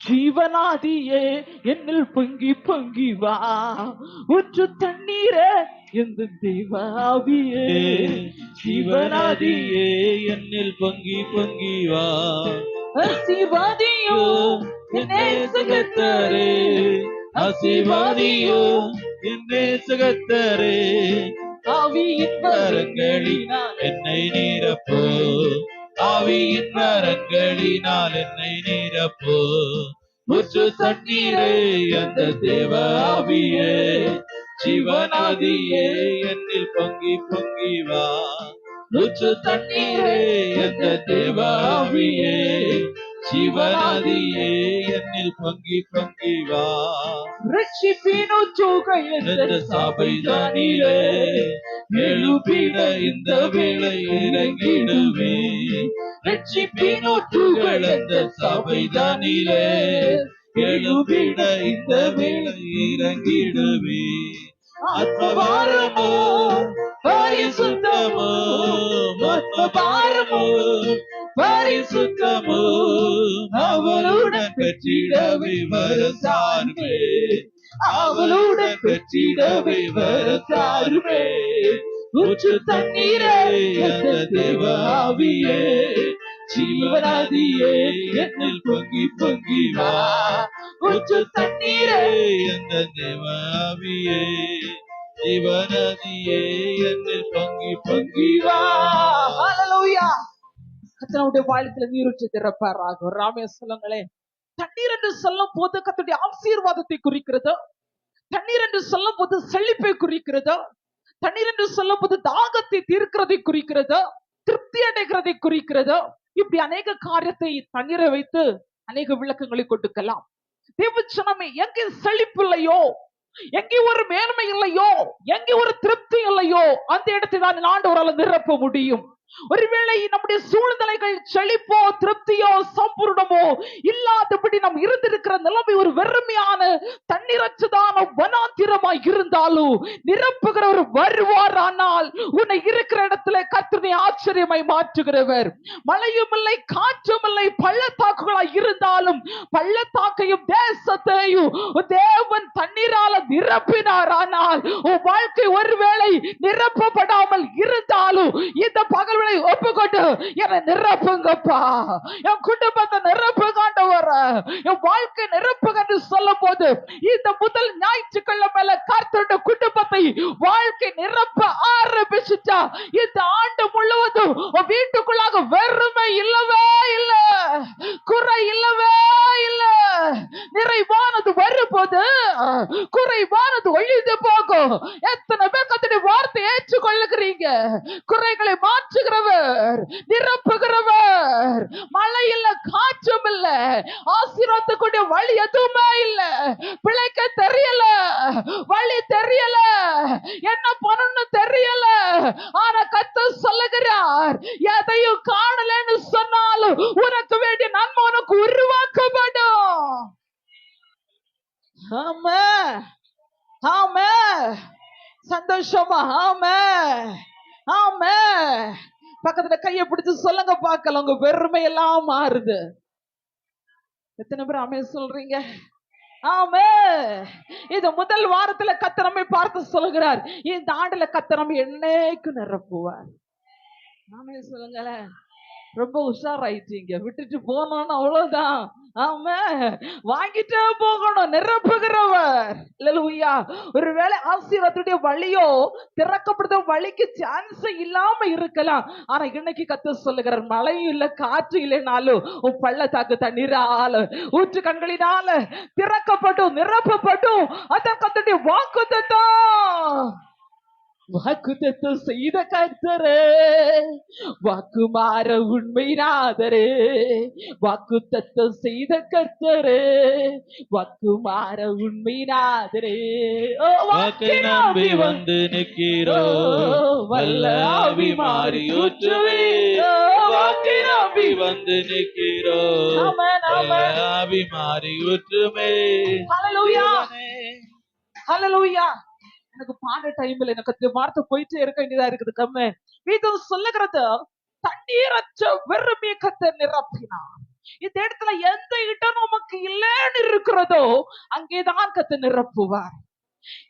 ஜீவனாதியே என்னில் பொங்கி பொங்கி வா, ஊற்று தண்ணீரே எந்த தேவாவியே ஜீவனாதியே என்னில் பொங்கி பொங்கி வா, ஆசீர்வாதியோ என்னை சுகத்தரே, ஆசீர்வாதியோ என்னை சுகத்தரே, ஆவியின் வரங்களினால் என்னை நிரப்போ, ஆவியின் வரங்களினால் என்னை நிரப்போ, ஊற்று தண்ணீரே அந்த தேவ ஆவியே, ஜீவனாதியே என்னில் பொங்கி பொங்கி வா, ஊற்று தண்ணீரே அந்த தேவ ஆவியே, ஜீவனாதியே என்னில் பொங்கி பொங்கி வா, ரட்சிப்பின் ஊற்றுகை என்ற சபைதானிலே எழுப்பிட இந்த வேளை இறங்கிடுவே, ரட்சிப்பின் ஊற்றுகள் அந்த சபைதானிலே எழுப்பிட இந்த வேளை இறங்கிடுவே, ஆத்மபாரமோ பரிசுத்தமோ, ஆத்மபாரமோ பரிசுத்தமோ அவளுடன் பெற்றிடவே வரத்தாருமே, அவளுடன் பெற்றிடவே வரத்தாருமே, ஊற்று தண்ணீரே அந்த தேவ ஆவியே, ஜீவனாதியே என்னில் பொங்கி பொங்கி வா, ஊற்று தண்ணீரே அந்த தேவ ஆவியே, ஜீவனாதியே என்னில் பொங்கி பொங்கி வா. ஹல்லேலூயா. கர்த்தருடைய வாயிலத்துல நீரூற்றி திறப்பாராக. ராமே சொல்லுங்களே, தண்ணீர் என்று சொல்லும் போது கர்த்தருடைய ஆசீர்வாதத்தை குறிக்கிறது, தண்ணீர் என்று சொல்லும் போது செழிப்பை குறிக்கிறது, தண்ணீர் என்று சொல்லும் போது தாகத்தை தீர்க்கிறதை குறிக்கிறது, திருப்தி அடைகிறதை குறிக்கிறது. இப்படி அநேக காரியத்தை தண்ணீரை வைத்து அநேக விளக்கங்களை கொடுக்கலாம். தேவச்சனமே, எங்கே செழிப்பு இல்லையோ, எங்கே ஒரு மேன்மை இல்லையோ, எங்கே ஒரு திருப்தி இல்லையோ, அந்த இடத்தை தான் ஆண்டவரால் நிரப்ப முடியும். ஒருவேளை நம்முடைய சூழ்நிலைகள் செழிப்போ திருப்தியோ சம்பூர்ணமோ இல்லாதபடி நாம் இருந்திருக்கிற நிலைமை ஒரு வெறுமையான தண்ணீரற்றதான வனாந்திரமாய் இருந்தாலும் நிரப்புகிறவர் வருவார். ஆனால் உன்னை இருக்கிற இடத்துல கர்த்தரை ஆச்சரியமாய் மாற்றுகிறவர். மழையும் இல்லை, காற்றும் இல்லை, பள்ளத்தாக்குகளாய் இருந்தாலும் பள்ளத்தாக்கையும் தேசத்தையும் தேவன் தண்ணீரால நிரப்பினார். ஆனால் உன் வாழ்க்கை ஒருவேளை நிரப்பப்படாமல் இருந்தாலும் இந்த பகல் ஒப்புக்கொண்டு என்னை நிரப்புங்கப்பா, என் குடும்பத்தை நிரப்புங்க ஆண்டவரே, என் வாழ்க்கை நிரப்புங்க என்று சொல்லும் போது இந்த முதல் ஞாயிற்றுக்கிழமையில கர்த்தருடைய குடும்பத்தை வாழ்க்கை நிரப்ப ஆரம்பிச்சுட்டா இந்த ஆண்டு முழுவதும் வீட்டுக்குள்ளாக வெறுமை இல்லவே இல்லை, குறை இல்லவே இல்லை. நிறைவானது வரும்போது குறைவா எத்தனை பேர் கர்த்தருடைய வார்த்தை ஏற்றுக்கொள்ளுகிறீங்க? குறைகளை மாற்றுகிறவர், நிரப்புகிறவர். மழை இல்ல, காற்றும் இல்ல, ஆசீர்வாதத்துக்குரிய வழி எதுவுமே இல்ல. பிழைக்க தெரியல, வழி தெரியல, என்ன பண்ணணும்னு தெரியல. ஆனா கர்த்தர் சொல்லுகிறார், எதையும் காணலன்னு சொன்னாலும் உனக்கு வேண்டிய நன்மை உனக்கு உருவாக்கப்படும். ஆமே, ஆமே, சந்தோஷமா, ஆமே, ஆமே. பக்கத்துல கையை பிடிச்சு சொல்லுங்க பார்க்கலாம், உங்க பெருமை எல்லாம் மாறுது. எத்தனை பேர் ஆமே சொல்றீங்க? ஆமே. இது முதல் வாரத்துல கர்த்தர் நம்மை பார்த்து சொல்கிறார், இந்த ஆண்டுல கர்த்தர் நம்மை என்னைக்கு நிரப்புவார். ஆமே சொல்லுங்களேன். ரொம்ப உஷாராயிட்டீங்க, விட்டுட்டு போனோம்னு அவ்வளவுதான். ஆமா, வாங்கிட்டே போகணும். நிரப்புகிறவர். அல்லேலூயா. ஒருவேளை ஆசீர்வாதத்துடைய வழியோ திறக்கப்படுற வழிக்கு சான்ஸ் இல்லாம இருக்கலாம். ஆனா இன்னைக்கு கர்த்தர் சொல்லுகிறார், மழையும் இல்ல, காற்று இல்லைனாலும் உன் பள்ளத்தாக்கு தண்ணீரால, ஊற்று கண்களினால திறக்கப்பட்டும், நிரப்பப்பட்டும். அதான் கர்த்தருடைய வாக்குத்தத்தம். வாக்குத்தத்தம் செய்த கர்த்தரே, வாக்கு மாற உண்மை நாதரே. வாக்குத்தத்தம் செய்த கர்த்தரே, வாக்கு மாற உண்மை நாதரே. ஓ, வாக்கை நம்பி வந்து நிற்கிறோம், வல்ல ஆவி மாறி ஊற்றுவே. வாக்கை நம்பி வந்து நிற்கிறோம், ஆமென், வல்ல ஆமென். ஆவி மாறி ஊற்றுமே. ஹல்லேலூயா, ஹல்லேலூயா. எனக்கு பாட டைம்ல எனக்கு வார்த்தை போயிட்டே இருக்க வேண்டியதா இருக்குது. கம்ம இது சொல்லுகிறது, தண்ணீரற்ற வெறுமையை கர்த்தர் நிரப்பினார். இந்த இடத்துல எந்த இடம் நமக்கு இல்லைன்னு இருக்கிறதோ அங்கேதான் கர்த்தர் நிரப்புவார்.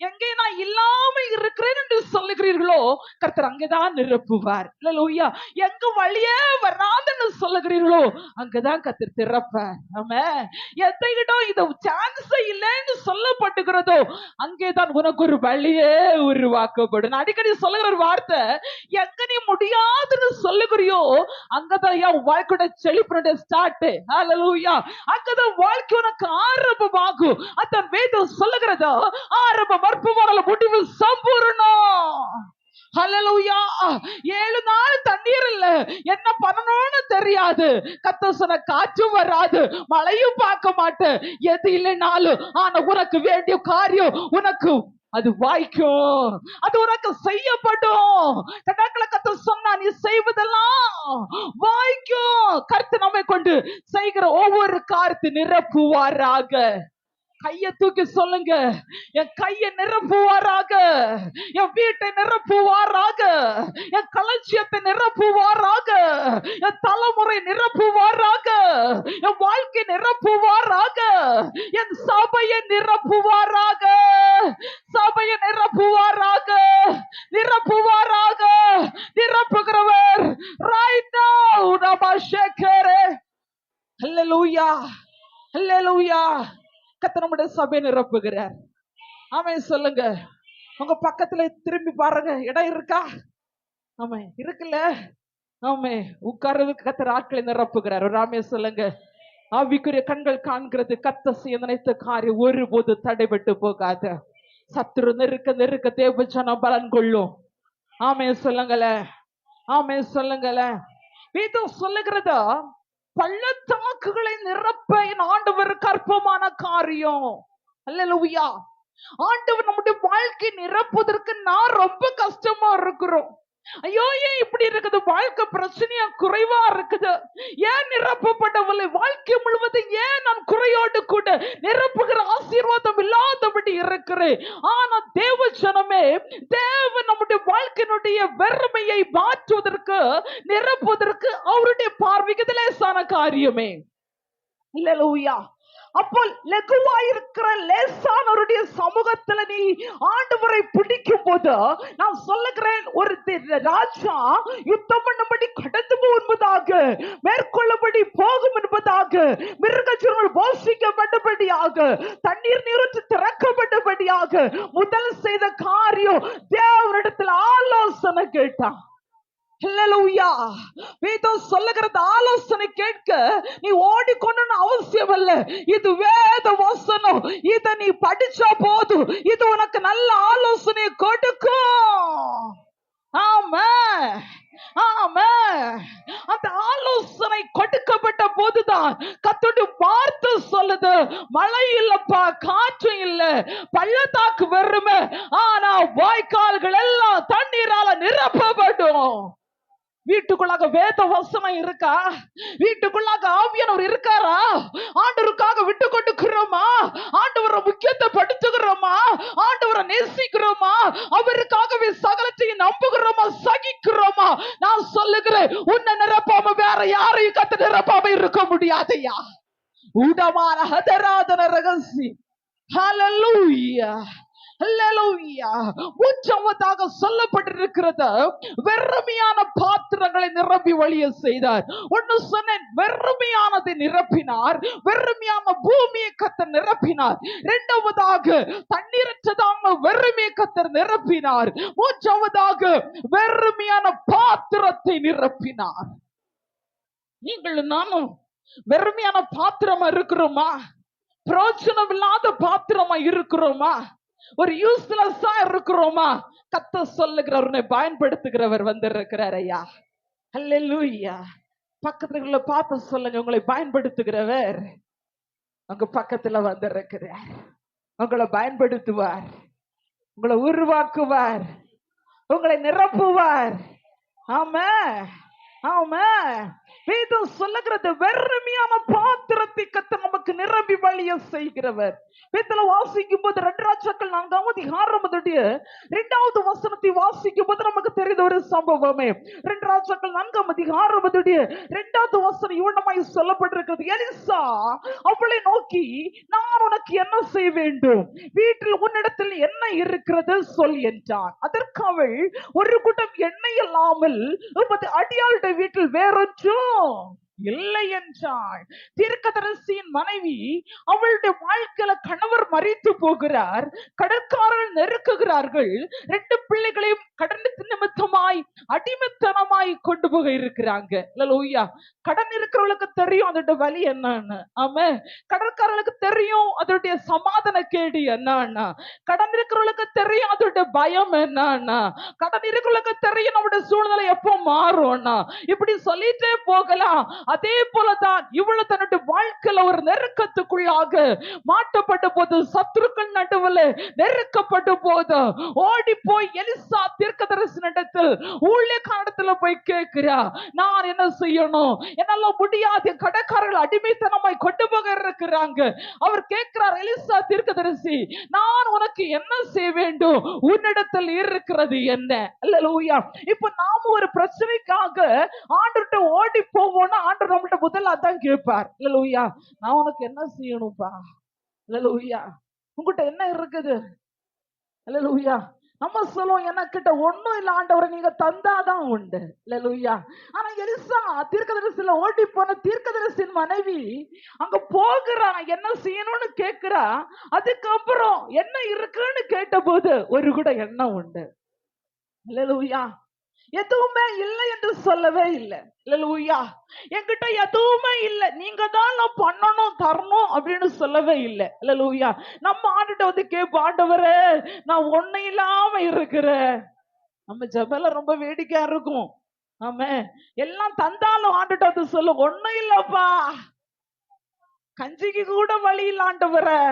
எங்கே நான் இல்லாம இருக்கிறேன் என்று சொல்லுகிறீர்களோ கர்த்தர் அங்கேதான் நிரப்புவார். அல்லேலூயா. எங்க வழியே வராதுன்னு சொல்லுகிறீர்களோ அங்கதான் கர்த்தர் திறப்பார். ஆமென். எந்த இடம் இது சான்ஸ் இல்லைன்னு சொல்லப்பட்டுகிறதோ அங்கேதான் உனக்கு ஒரு வழியே உருவாக்கப்படும். நான் அடிக்கடி சொல்லுகிற ஒரு வார்த்தை, எங்க நீ முடியாதுன்னு சொல்லுகிறியோ அங்கதான் என் வாழ்க்கையோட செழிப்பினுடைய ஸ்டார்ட். அல்லேலூயா. அங்கதான் வாழ்க்கை உனக்கு ஆரம்பமாகும். அதான் வேதம் சொல்லுகிறதோ, ஆரம்ப மற்புமரல முடிவு சம்பூர்ணம். ஹல்லேலூயா. 7 நாள் தண்ணீர் இல்ல, என்ன பண்ணணும்னு தெரியாது. கர்த்தர் சொன்ன காற்றும் வராது, மழையும் பார்க்க மாட்டேன், எது இல்லைனாலும் ஆனா உனக்கு வேண்டிய காரியம் உனக்கு அது வாய்க்கும், அது உனக்கு செய்யப்படும். கர்த்தர் சொன்னா நீ செய்வதெல்லாம் வாய்க்கும். கர்த்தர் நம்மை கொண்டு செய்கிற ஒவ்வொரு காரியத்தை நிரப்புவாராக. கையை தூக்கி சொல்லுங்க, என் கையை நிரப்புவாராக, என் வீட்டை நிரப்புவாராக, என் களஞ்சியத்தை நிரப்புவாராக, என் தலைமுறை நிரப்புவாராக, என் வாழ்க்கை நிரப்புவாராக, என் சபையை நிரப்புவாராக, சபையை நிரப்புவாராக, நிரப்புவாராக. நிரப்புகிறவர் ரைட் நவ நபஷேகரே. ஹல்லேலூயா, ஹல்லேலூயா. கர்த்தர் நம்முடைய சபையை நிரப்புகிறார். ஆமென் சொல்லுங்க. உங்க பக்கத்துல திரும்பி பாருங்க, இடம் இருக்கா? ஆமென், இருக்குல்ல? ஆமென். உட்கார்றதுக்கு கர்த்தர் ஆட்களை நிரப்புகிறார். ஒரு ஆமென் சொல்லுங்க. ஆவிக்குரிய கண்கள் காண்கிறது, கர்த்தர் செய்ய நினைத்த காரியம் ஒருபோது தடைபட்டு போகாது. சத்துரு நெருக்க நெருக்க தேவஜனம் பலன் கொள்ளும். ஆமென் சொல்லுங்களேன், ஆமென் சொல்லுங்களேன். வேதம் சொல்லுகிறதா, பள்ளத்தாக்குகளை நிரப்ப என் ஆண்டவருக்கு அற்பமான காரியம். அல்லேலூயா. ஆண்டவர் நம்முடைய வாழ்க்கை நிரப்புவதற்கு நான் ரொம்ப கஷ்டமா இருக்கிறோம். ஐயோ, ஏன் இப்படி இருக்குது? வாழ்க்கை பிரச்சனையா குறைவா இருக்குது, ஏன் நிரப்பப்படவில்லை? வாழ்க்கை முழுவதும் ஏன் நான் குறையோடு கூட நிரப்புகிற ஆசீர்வாதம் இல்லாதபடி இருக்கிறேன். ஆனா தேவ ஜனமே, தேவன் நம்முடைய வாழ்க்கையினுடைய வெறுமையை மாற்றுவதற்கு, நிரப்புவதற்கு அவருடைய பார்வைக்கு லேசான காரியமே. அல்லேலூயா. அப்போ லகுவாயிருக்கிற லேசானவருடைய சமூகத்துல நீ ஆண்டவரை பிடிக்கும் போது, நான் சொல்லுகிறேன், ஒரு ராஜா யுத்தம் பண்ணும்படி கடந்து என்பதாக, மேற்கொள்ளபடி போகும் என்பதாக, மிருகஜீவன்கள் போஷிக்கப்பட்டபடியாக, தண்ணீர் நீரூற்று திறக்கப்பட்டபடியாக முதல் செய்த காரியம் தேவனிடத்தில் ஆலோசனை கேட்டான். ஹல்லேலூயா. வேதம் சொல்லுகிறது ஆலோசனை கேட்க நீ ஓடிக்கொண்டு அவசியம் அல்ல. இது வேத வசனம். இத நீ படிச்சா போதும், இது உனக்கு நல்ல ஆலோசனை கொடுக்கும். ஆமென், ஆமென். அந்த ஆலோசனை கொடுக்கப்பட்ட போதுதான் கர்த்தருடைய வார்த்தை சொல்லுது, மழை இல்லப்பா, காற்று இல்ல, பள்ளத்தாக்கு வருமே, ஆனா வாய்க்கால்கள் எல்லாம் தண்ணீரால நிரப்பப்படும். வீட்டுக்குள்ளாக வேத வசனம் இருக்கா? வீட்டுக்குள்ளாக ஆவியானவர் இருக்காரா? ஆண்டவருக்காக விட்டு கொடுக்கிறோமா? ஆண்டவரை முக்கியத்தை படுத்துகிறோமா? ஆண்டவரை நேசிக்கிறோமா? அவருக்காகவே சகலத்தையும் நம்புகிறோமா, சகிக்கிறோமா? நான் சொல்லுகிறேன், உன்னை நிரப்பாம வேற யாரையும் கத்த நிரப்பாம இருக்க முடியாதையா. உடமான ஹதராதன ரகசியம். ஹல்லேலூயா, ஹல்லேலூயா. மூன்றாவதாக சொல்லப்பட்டிருக்கிறது, வெறுமையான பாத்திரங்களை நிரப்பி வழிய செய்தார். ஒன்னு சொன்னேன், வெறுமையானதை நிரப்பினார், வெறுமையான பூமியை கத்தர் நிரப்பினார். இரண்டாவதாக தண்ணீரற்றதான வெறுமையை கத்தர் நிரப்பினார். மூன்றாவதாக வெறுமையான பாத்திரத்தை நிரப்பினார். நீங்களும் நானும் வெறுமையான பாத்திரமா இருக்கிறோமா? பிரயோஜனம் இல்லாத பாத்திரமா இருக்கிறோமா? ஒரு யூஸ்லெஸ்ஸா இருக்கிறோமா? கத்த சொல்லுகிறவர், உன்னை பயன்படுத்துகிறவர் வந்திருக்கிறார் ஐயா. ஹல்லேலூயா. பக்கத்துல பார்த்து சொல்லுங்க, உங்களை பயன்படுத்துகிறவர் உங்க பக்கத்துல வந்திருக்கிறார். உங்களை பயன்படுத்துவார், உங்களை உருவாக்குவார், உங்களை நிரப்புவார். ஆமென், ஆமென். வேதம் சொல்லுகிறது, வெறுமையான பாத்திரத்தை கர்த்தர் நமக்கு நிரம்பி வழிய செய்கிறவர். வேதத்துல வாசிக்கும் போது 2 ராஜாக்கள் 4ஆம் அதிகாரம் 2வது வசனத்தை வாசிக்கும் போது நமக்கு தெரிந்த ஒரு சம்பவமே. 2 ராஜாக்கள் 4ஆம் அதிகாரம் 2வது வசனம் இவ்வளமாய் சொல்லப்பட்டிருக்கிறது. எலிசா அவளை நோக்கி, நான் உனக்கு என்ன செய்ய வேண்டும்? வீட்டில் உன்னிடத்தில் என்ன இருக்கிறது சொல் என்றான். அதற்கு அவள், ஒரு குடம் எண்ணெய் இல்லாமல் உமது அடியாளுடைய வீட்டில் வேறொன்றும் இல்லை என்றாள். தீர்க்கதரிசியின் மனைவி, அவளுடைய வாழ்க்கையில கணவர் மரித்து போகிறார், கடற்காரர்கள் நெருக்குகிறார்கள், 2 பிள்ளைகளையும் கடன் நிமித்தமாய் அடிமைத்தனமாய் கொண்டு போக இருக்கிறாங்க. அல்லேலூயா. கடன் இருக்கிறவங்களுக்கு தெரியும் அதோட வலி என்னன்னு. ஆமென். கடற்காரர்களுக்கு தெரியும் அதோடைய சமாதான கேடு என்னன்னா. கடன் இருக்கிறவங்களுக்கு தெரியும் அதோட பயம் என்னன்னா. கடன் இருக்கிறவங்களுக்கு தெரியும் நம்முடைய சூழ்நிலை எப்போ மாறும்னா. இப்படி சொல்லிட்டே போகலாம். அதே போலதான் இவ்வளவு தன்னுடைய வாழ்க்கையில ஒரு நெருக்கத்துக்குள்ளாக மாட்டப்பட்ட போது, சத்துருக்கள் நடுவில் நெருக்கப்பட்ட போது ஓடி போய் எலிசா தீர்க்கதரிசனிடத்தில், ஊழியக்காரத்துல போய் கேட்கிறா, நான் என்ன செய்யணும்? என்னால முடியாது, கடைக்காரர்கள் அடிமைத்தனமாய் கொண்டு போக இருக்கிறாங்க. அவர் கேட்கிறார், எலிசா தீர்க்கதரிசி, நான் உனக்கு என்ன செய்ய வேண்டும்? உன்னிடத்தில் இருக்கிறது என்ன? அல்லேலூயா. இப்ப நாம ஒரு பிரச்சனைக்காக ஆண்டவர்கிட்ட ஓடி போவோம்னா, ஆண்டவர் நம்மள்ட்ட முதல்ல அதான் கேட்பார். அல்லேலூயா. நான் உனக்கு என்ன செய்யணும்பா? அல்லேலூயா. உங்ககிட்ட என்ன இருக்குது? அல்லேலூயா. நம்ம சொல்லுவோம், எனக்கிட்ட ஒண்ணும் இல்ல ஆண்டவரை, நீங்க தந்தாதான் உண்டு. அல்லேலூயா. ஆனா எலிசா தீர்க்கதரிசில ஓடி போன தீர்க்கதரிசியின் மனைவி அங்க போகிறா, என்ன செய்யணும்னு கேட்கிறா. அதுக்கப்புறம் என்ன இருக்குன்னு கேட்ட போது, ஒரு கூட எண்ணம் உண்டு. அல்லேலூயா. எதுவுமே இல்லை என்று சொல்லவே இல்லை. அல்லேலூயா. என்கிட்ட எதுவுமே இல்லை, நீங்க தான் நான் பண்ணணும் தரணும் அப்படின்னு சொல்லவே இல்லை. அல்லேலூயா. நம்ம ஆண்டுகிட்ட வந்து கேட்போம், ஆண்டவரே நான் ஒண்ணு இல்லாம இருக்கிறேன். நம்ம ஜெபல ரொம்ப வேடிக்கையா இருக்கும். ஆமே, எல்லாம் தந்தாலும் ஆண்டுகிட்ட வந்து சொல்லு, ஒண்ணும் இல்லப்பா, கஞ்சிக்கு கூட வழி இல்ல ஆண்டவரே.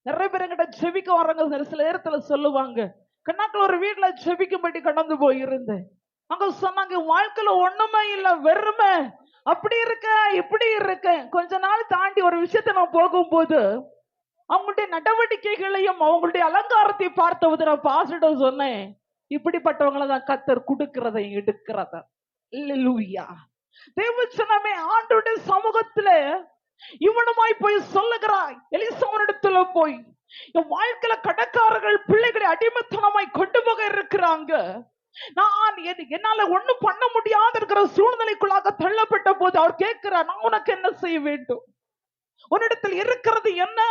நிறைய பேர் என்கிட்ட ஜெபிக்க வர்றாங்க. சில நேரத்துல சொல்லுவாங்க, கண்ணாக்கள் ஒரு வீட்டுல ஜெபிக்கும்படி கடந்து போயிருந்தேன். அங்க சொன்னாங்க, வாழ்க்கையில ஒண்ணுமே இல்ல, வெறுமை, அப்படி இருக்க இப்படி இருக்க. கொஞ்ச நாள் தாண்டி ஒரு விஷயத்தை நான் போகும்போது அவங்களுடைய நடவடிக்கைகளையும் அவங்களுடைய அலங்காரத்தை பார்த்தபோது நான் பாஸ்டர் சொன்னேன், இப்படிப்பட்டவங்களை தான் கர்த்தர் கொடுக்கிறதை எடுக்கிறத. அல்லேலூயா. தேவச்சனமே, ஆண்டவருடைய சமூகத்துல இவனுமாய் போய் சொல்லுகிறாய். எலிசாவினிடத்துல போய், என் வாழ்க்கையில கடற்காரர்கள் பிள்ளைகளை அடிமைத்தனமாய் கொண்டு போக இருக்கிறாங்க. நான் என்னால ஒண்ணும் பண்ண முடியாத இருக்கிற சூழ்நிலைக்குள்ளாக தள்ளப்பட்ட போது அவர் கேட்கிறார், நான் உனக்கு என்ன செய்ய வேண்டும்? உன்னிடத்தில் இருக்கிறது என்ன?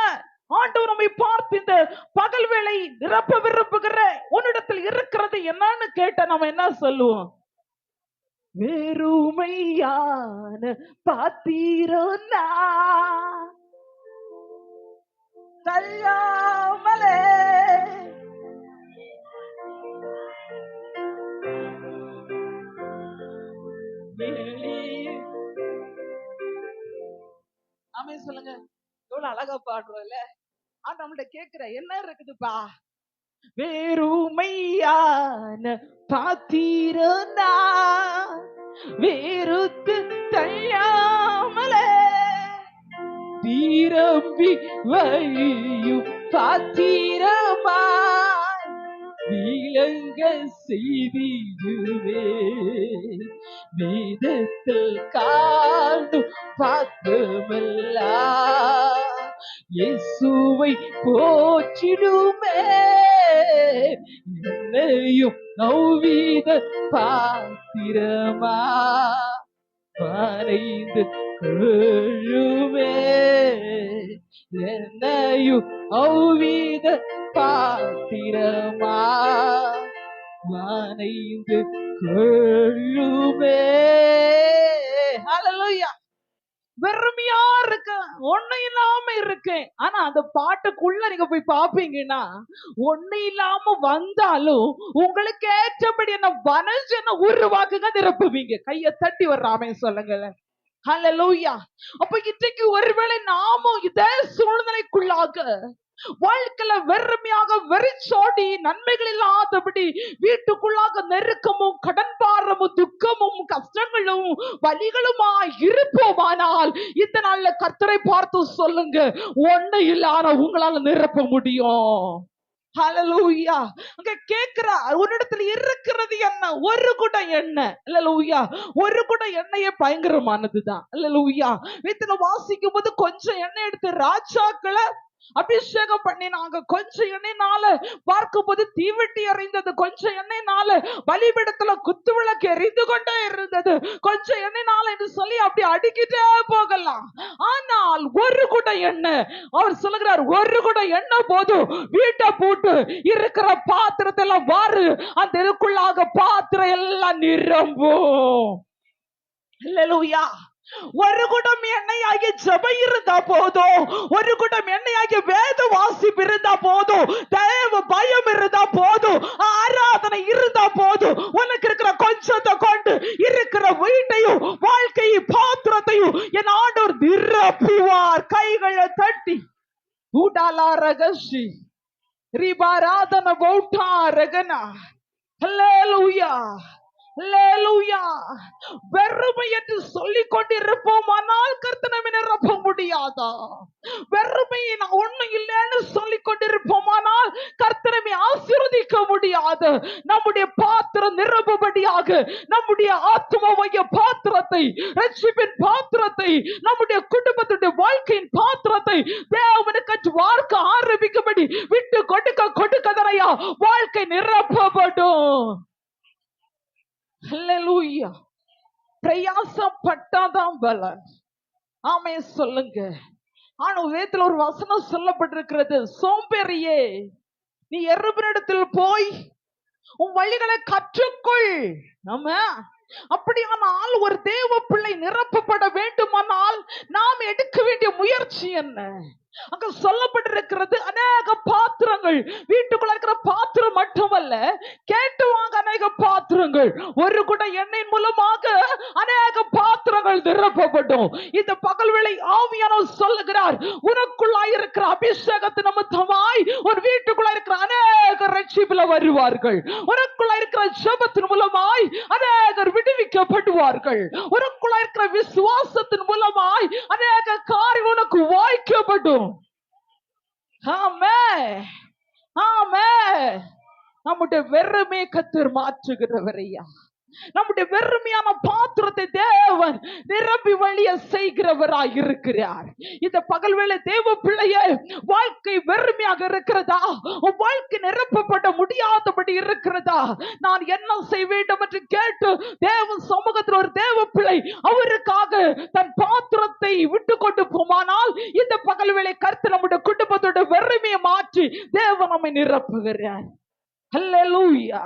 ஆண்டவர் நம்மை பார்த்து, இந்த பகல் வேளை நிரப்ப விரும்புகிற உன்னிடத்தில் இருக்கிறது என்னன்னு கேட்ட நம்ம என்ன சொல்லுவோம்? வெறுமையான பாத்திரம் நான் தள்ளாமலே ஆமே சொல்லுங்க. எவ்வளவு அழகா பாடுறோம்ல. நம்மள்ட்ட கேக்குற என்ன இருக்குதுப்பா? வெறுமையான பாத்திரம் நான் வெறுத்து தள்ளாமலே தீரம்பி வழியும் பாத்திரமாய் விளங்க செய்திடுவே வேதத்தில் காணும் பாத்திரமெல்லாம் இயேசுவை போற்றிடுமே என்னையும் நௌவீத பாத்திரமா வரைந்து கொள்ளுமே என்னையும் நௌவீத பாத்திரமா வரைந்து கொள்ளுமே. ஹல்லேலூயா. வெறுமையா இருக்க, ஒண்ணு இல்லாம இருக்கேன். ஆனா அந்த பாட்டுக்குள்ள நீங்க போய் பாப்பீங்கன்னா ஒண்ணு இல்லாம வந்தாலும் உங்களுக்கு ஏற்றபடி என்ன வனஞ்சு என்ன உருவாக்குங்க நிரப்புவீங்க. கைய தட்டி வர்றாமே சொல்லுங்க. ஹல்லேலூயா. அப்ப இன்றைக்கு ஒருவேளை நாமும் இதே சூழ்நிலைக்குள்ளாக வாழ்க்கையில வெறுமையாக வெறிச்சோடி நன்மைகள் இல்லாதபடி வீட்டுக்குள்ளாக நெருக்கமும் கடன் பாரமும் துக்கமும் கஷ்டங்களும் வலிகளுமா இருப்போமானால் இந்த நாள்ல கர்த்தரை பார்த்து சொல்லுங்க, ஒண்ணு இல்லாத உங்களால நிரப்ப முடியும். ஹல்லேலூயா. அங்க கேக்குறார், உன்னிடத்துல இருக்கிறது என்ன? ஒரு குடம் எண்ணெய். ஹல்லேலூயா. ஒரு குடம் எண்ணெயே பயங்கரமானதுதான். ஹல்லேலூயா. வீட்டுல வாசிக்கும் போது கொஞ்சம் எண்ணெய் எடுத்து ராஜாக்களை அபிஷேகம் பண்ணினாங்க. கொஞ்சம் எண்ணெய்னால பார்க்கும் போது தீவெட்டி எறிந்தது, கொஞ்சம் எண்ணெய்னால பலிபீடத்துல குத்து விளக்கு எரிந்து கொண்டே இருந்தது, கொஞ்சம் எண்ணெய்னால என்று சொல்லி அப்படி அடிக்கிட்டே போகலாம். ஆனால் ஒரு குடம் எண்ணெய், அவர் சொல்லுகிறார், ஒரு குடம் எண்ணெய் போதும், வீட்டை போட்டு இருக்கிற பாத்திரத்தை எல்லாம் வாரு, அந்த இதுக்குள்ளாக பாத்திரம் எல்லாம் நிரம்பும். ஹல்லேலூயா. ஒரு குடம் எண்ணெயாகிய ஜெபம் இருந்தா போதும், ஒரு குடம் எண்ணெயாகிய வேத வாசிப்பு இருந்தா போதும், தேவ பயம் இருந்தா போதும், ஆராதனை இருந்தா போதும், உனக்கு இருக்கிற கொஞ்சத்தை கொண்டு இருக்கிற வீட்டையும் வாழ்க்கையும் பாத்திரத்தையும் என் ஆண்டவர் நிரப்புவார். கைகளை தட்டி ஊடாலா ரகசி ரிபாராதன பௌட்டா ரகனா. ஹல்லேலூயா. ஹல்லேலூயா. வெறுமை என்று சொல்லிக் கொண்டிருப்போமானால் கர்த்தர் நம்மை நிரப்ப முடியாதா? வெறுமையை நான் ஒண்ணு இல்லைன்னு சொல்லிக் கொண்டிருப்போமானால் கர்த்தர் நம்மை ஆசீர்வதிக்க முடியாது. நம்முடைய பாத்திரம் நிரப்பும்படியாக நம்முடைய ஆத்துமாவைய பாத்திரத்தை, ரட்சிப்பின் பாத்திரத்தை, நம்முடைய குடும்பத்துடைய வாழ்க்கையின் பாத்திரத்தை தேவனுக்கு வாழ்க்கை ஆரம்பிக்கும்படி விட்டு கொடுக்கதனையா வாழ்க்கை நிரப்பப்படும். ஹல்லேலூயா. பிரயாசம் பட்டாதான் பலன். ஆமே சொல்லுங்க. ஆனா வேதத்துல ஒரு வசனம் சொல்லப்பட்டிருக்கிறது, சோம்பேறியே நீ எறும்பினிடத்தில் போய் உன் வழிகளை கற்றுக்கொள். ஆமா. அப்படியானால் ஒரு தேவ பிள்ளை நிரப்பப்பட வேண்டுமானால் நாம் எடுக்க வேண்டிய முயற்சி என்ன? அங்க சொல்லப்பட்டிருக்கிறது, அநேக பாத்திரங்கள், வீட்டுக்குள்ள இருக்கிற பாத்திரம் மட்டுமல்ல, கேட்டு வாங்க அநேக பாத்திரங்கள், ஒரு கூட எண்ணெயின் மூலமாக அநேக பாத்திரங்கள் நிரப்பப்படும். இந்த பகல் வேளை ஆவியானவர் சொல்லுகிறார், உனக்குள்ளாய் இருக்கிற அபிஷேகத்தின் நிமித்தமாய் ஒரு வீட்டுக்குள்ள இருக்கிற அநேக ரட்சிப்புல வருவார்கள். உனக்குள்ள இருக்கிற ஜெபத்தின் மூலமாய் அநேகர் விடுவிக்கப்படுவார்கள். உனக்குள்ள இருக்கிற விசுவாசத்தின் மூலமாய் அநேக காரியம் உனக்கு வாய்க்கப்படும். ஆமென். ஆமென். நம்முடைய வெறுமை கர்த்தர் மாற்றுகிறவரையா, நம்முடைய வெறுமையான பாத்திரத்தை தேவன் நிரம்பி வழிய செய்கிறவராய் இருக்கிறார். இந்த பகல் வேளை தேவ பிள்ளையே, வாழ்க்கை வெறுமையாக இருக்கிறதா? வாழ்க்கை நிரப்பப்பட முடியாதபடி இருக்கிறதா? நான் என்ன செய்ய வேண்டும் என்று கேட்டு தேவன் சமூகத்தில் ஒரு தேவ பிள்ளை அவருக்காக தன் பாத்திரத்தை விட்டு கொண்டு போமானால் இந்த பகல் வேளை கர்த்தர் நம்முடைய குடும்பத்தோட வெறுமையை மாற்றி தேவன் நம்மை நிரப்புகிறார். ஹல்லேலூயா.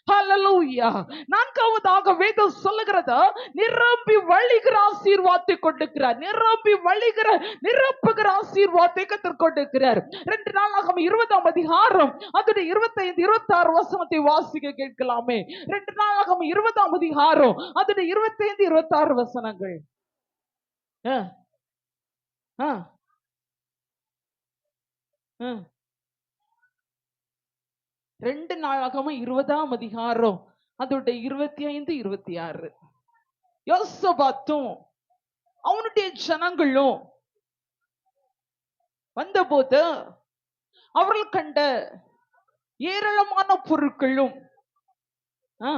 ஹல்லேலூயா. நான்காவதாக வேதம் சொல்லுகிறது, நிரம்பி வழிகிற ஆசீர்வாதத்தை கொடுக்கிறார். நிரம்பி வழிகிற நிரப்புகிற ஆசீர்வாதத்தை கர்த்தர் கொடுக்கிறார். 2 நாளாகமம் 20ஆம் அதிகாரம் அதனுடைய 25 26 வசனத்தை வாசிக்க கேட்கலாமே. 2 நாளாகமம் 20ஆம் அதிகாரம் அதனுடைய 25 26 வசனங்கள். ஆ, ஆ, ஆ. 2 நாளாகமம் 20ஆம் அதிகாரம் அதனுடைய 25 26. யோசபாத்தும் அவனுடைய ஜனங்களும் வந்தபோது அவர்கள் கண்ட ஏராளமான பொருட்களும் ஆ,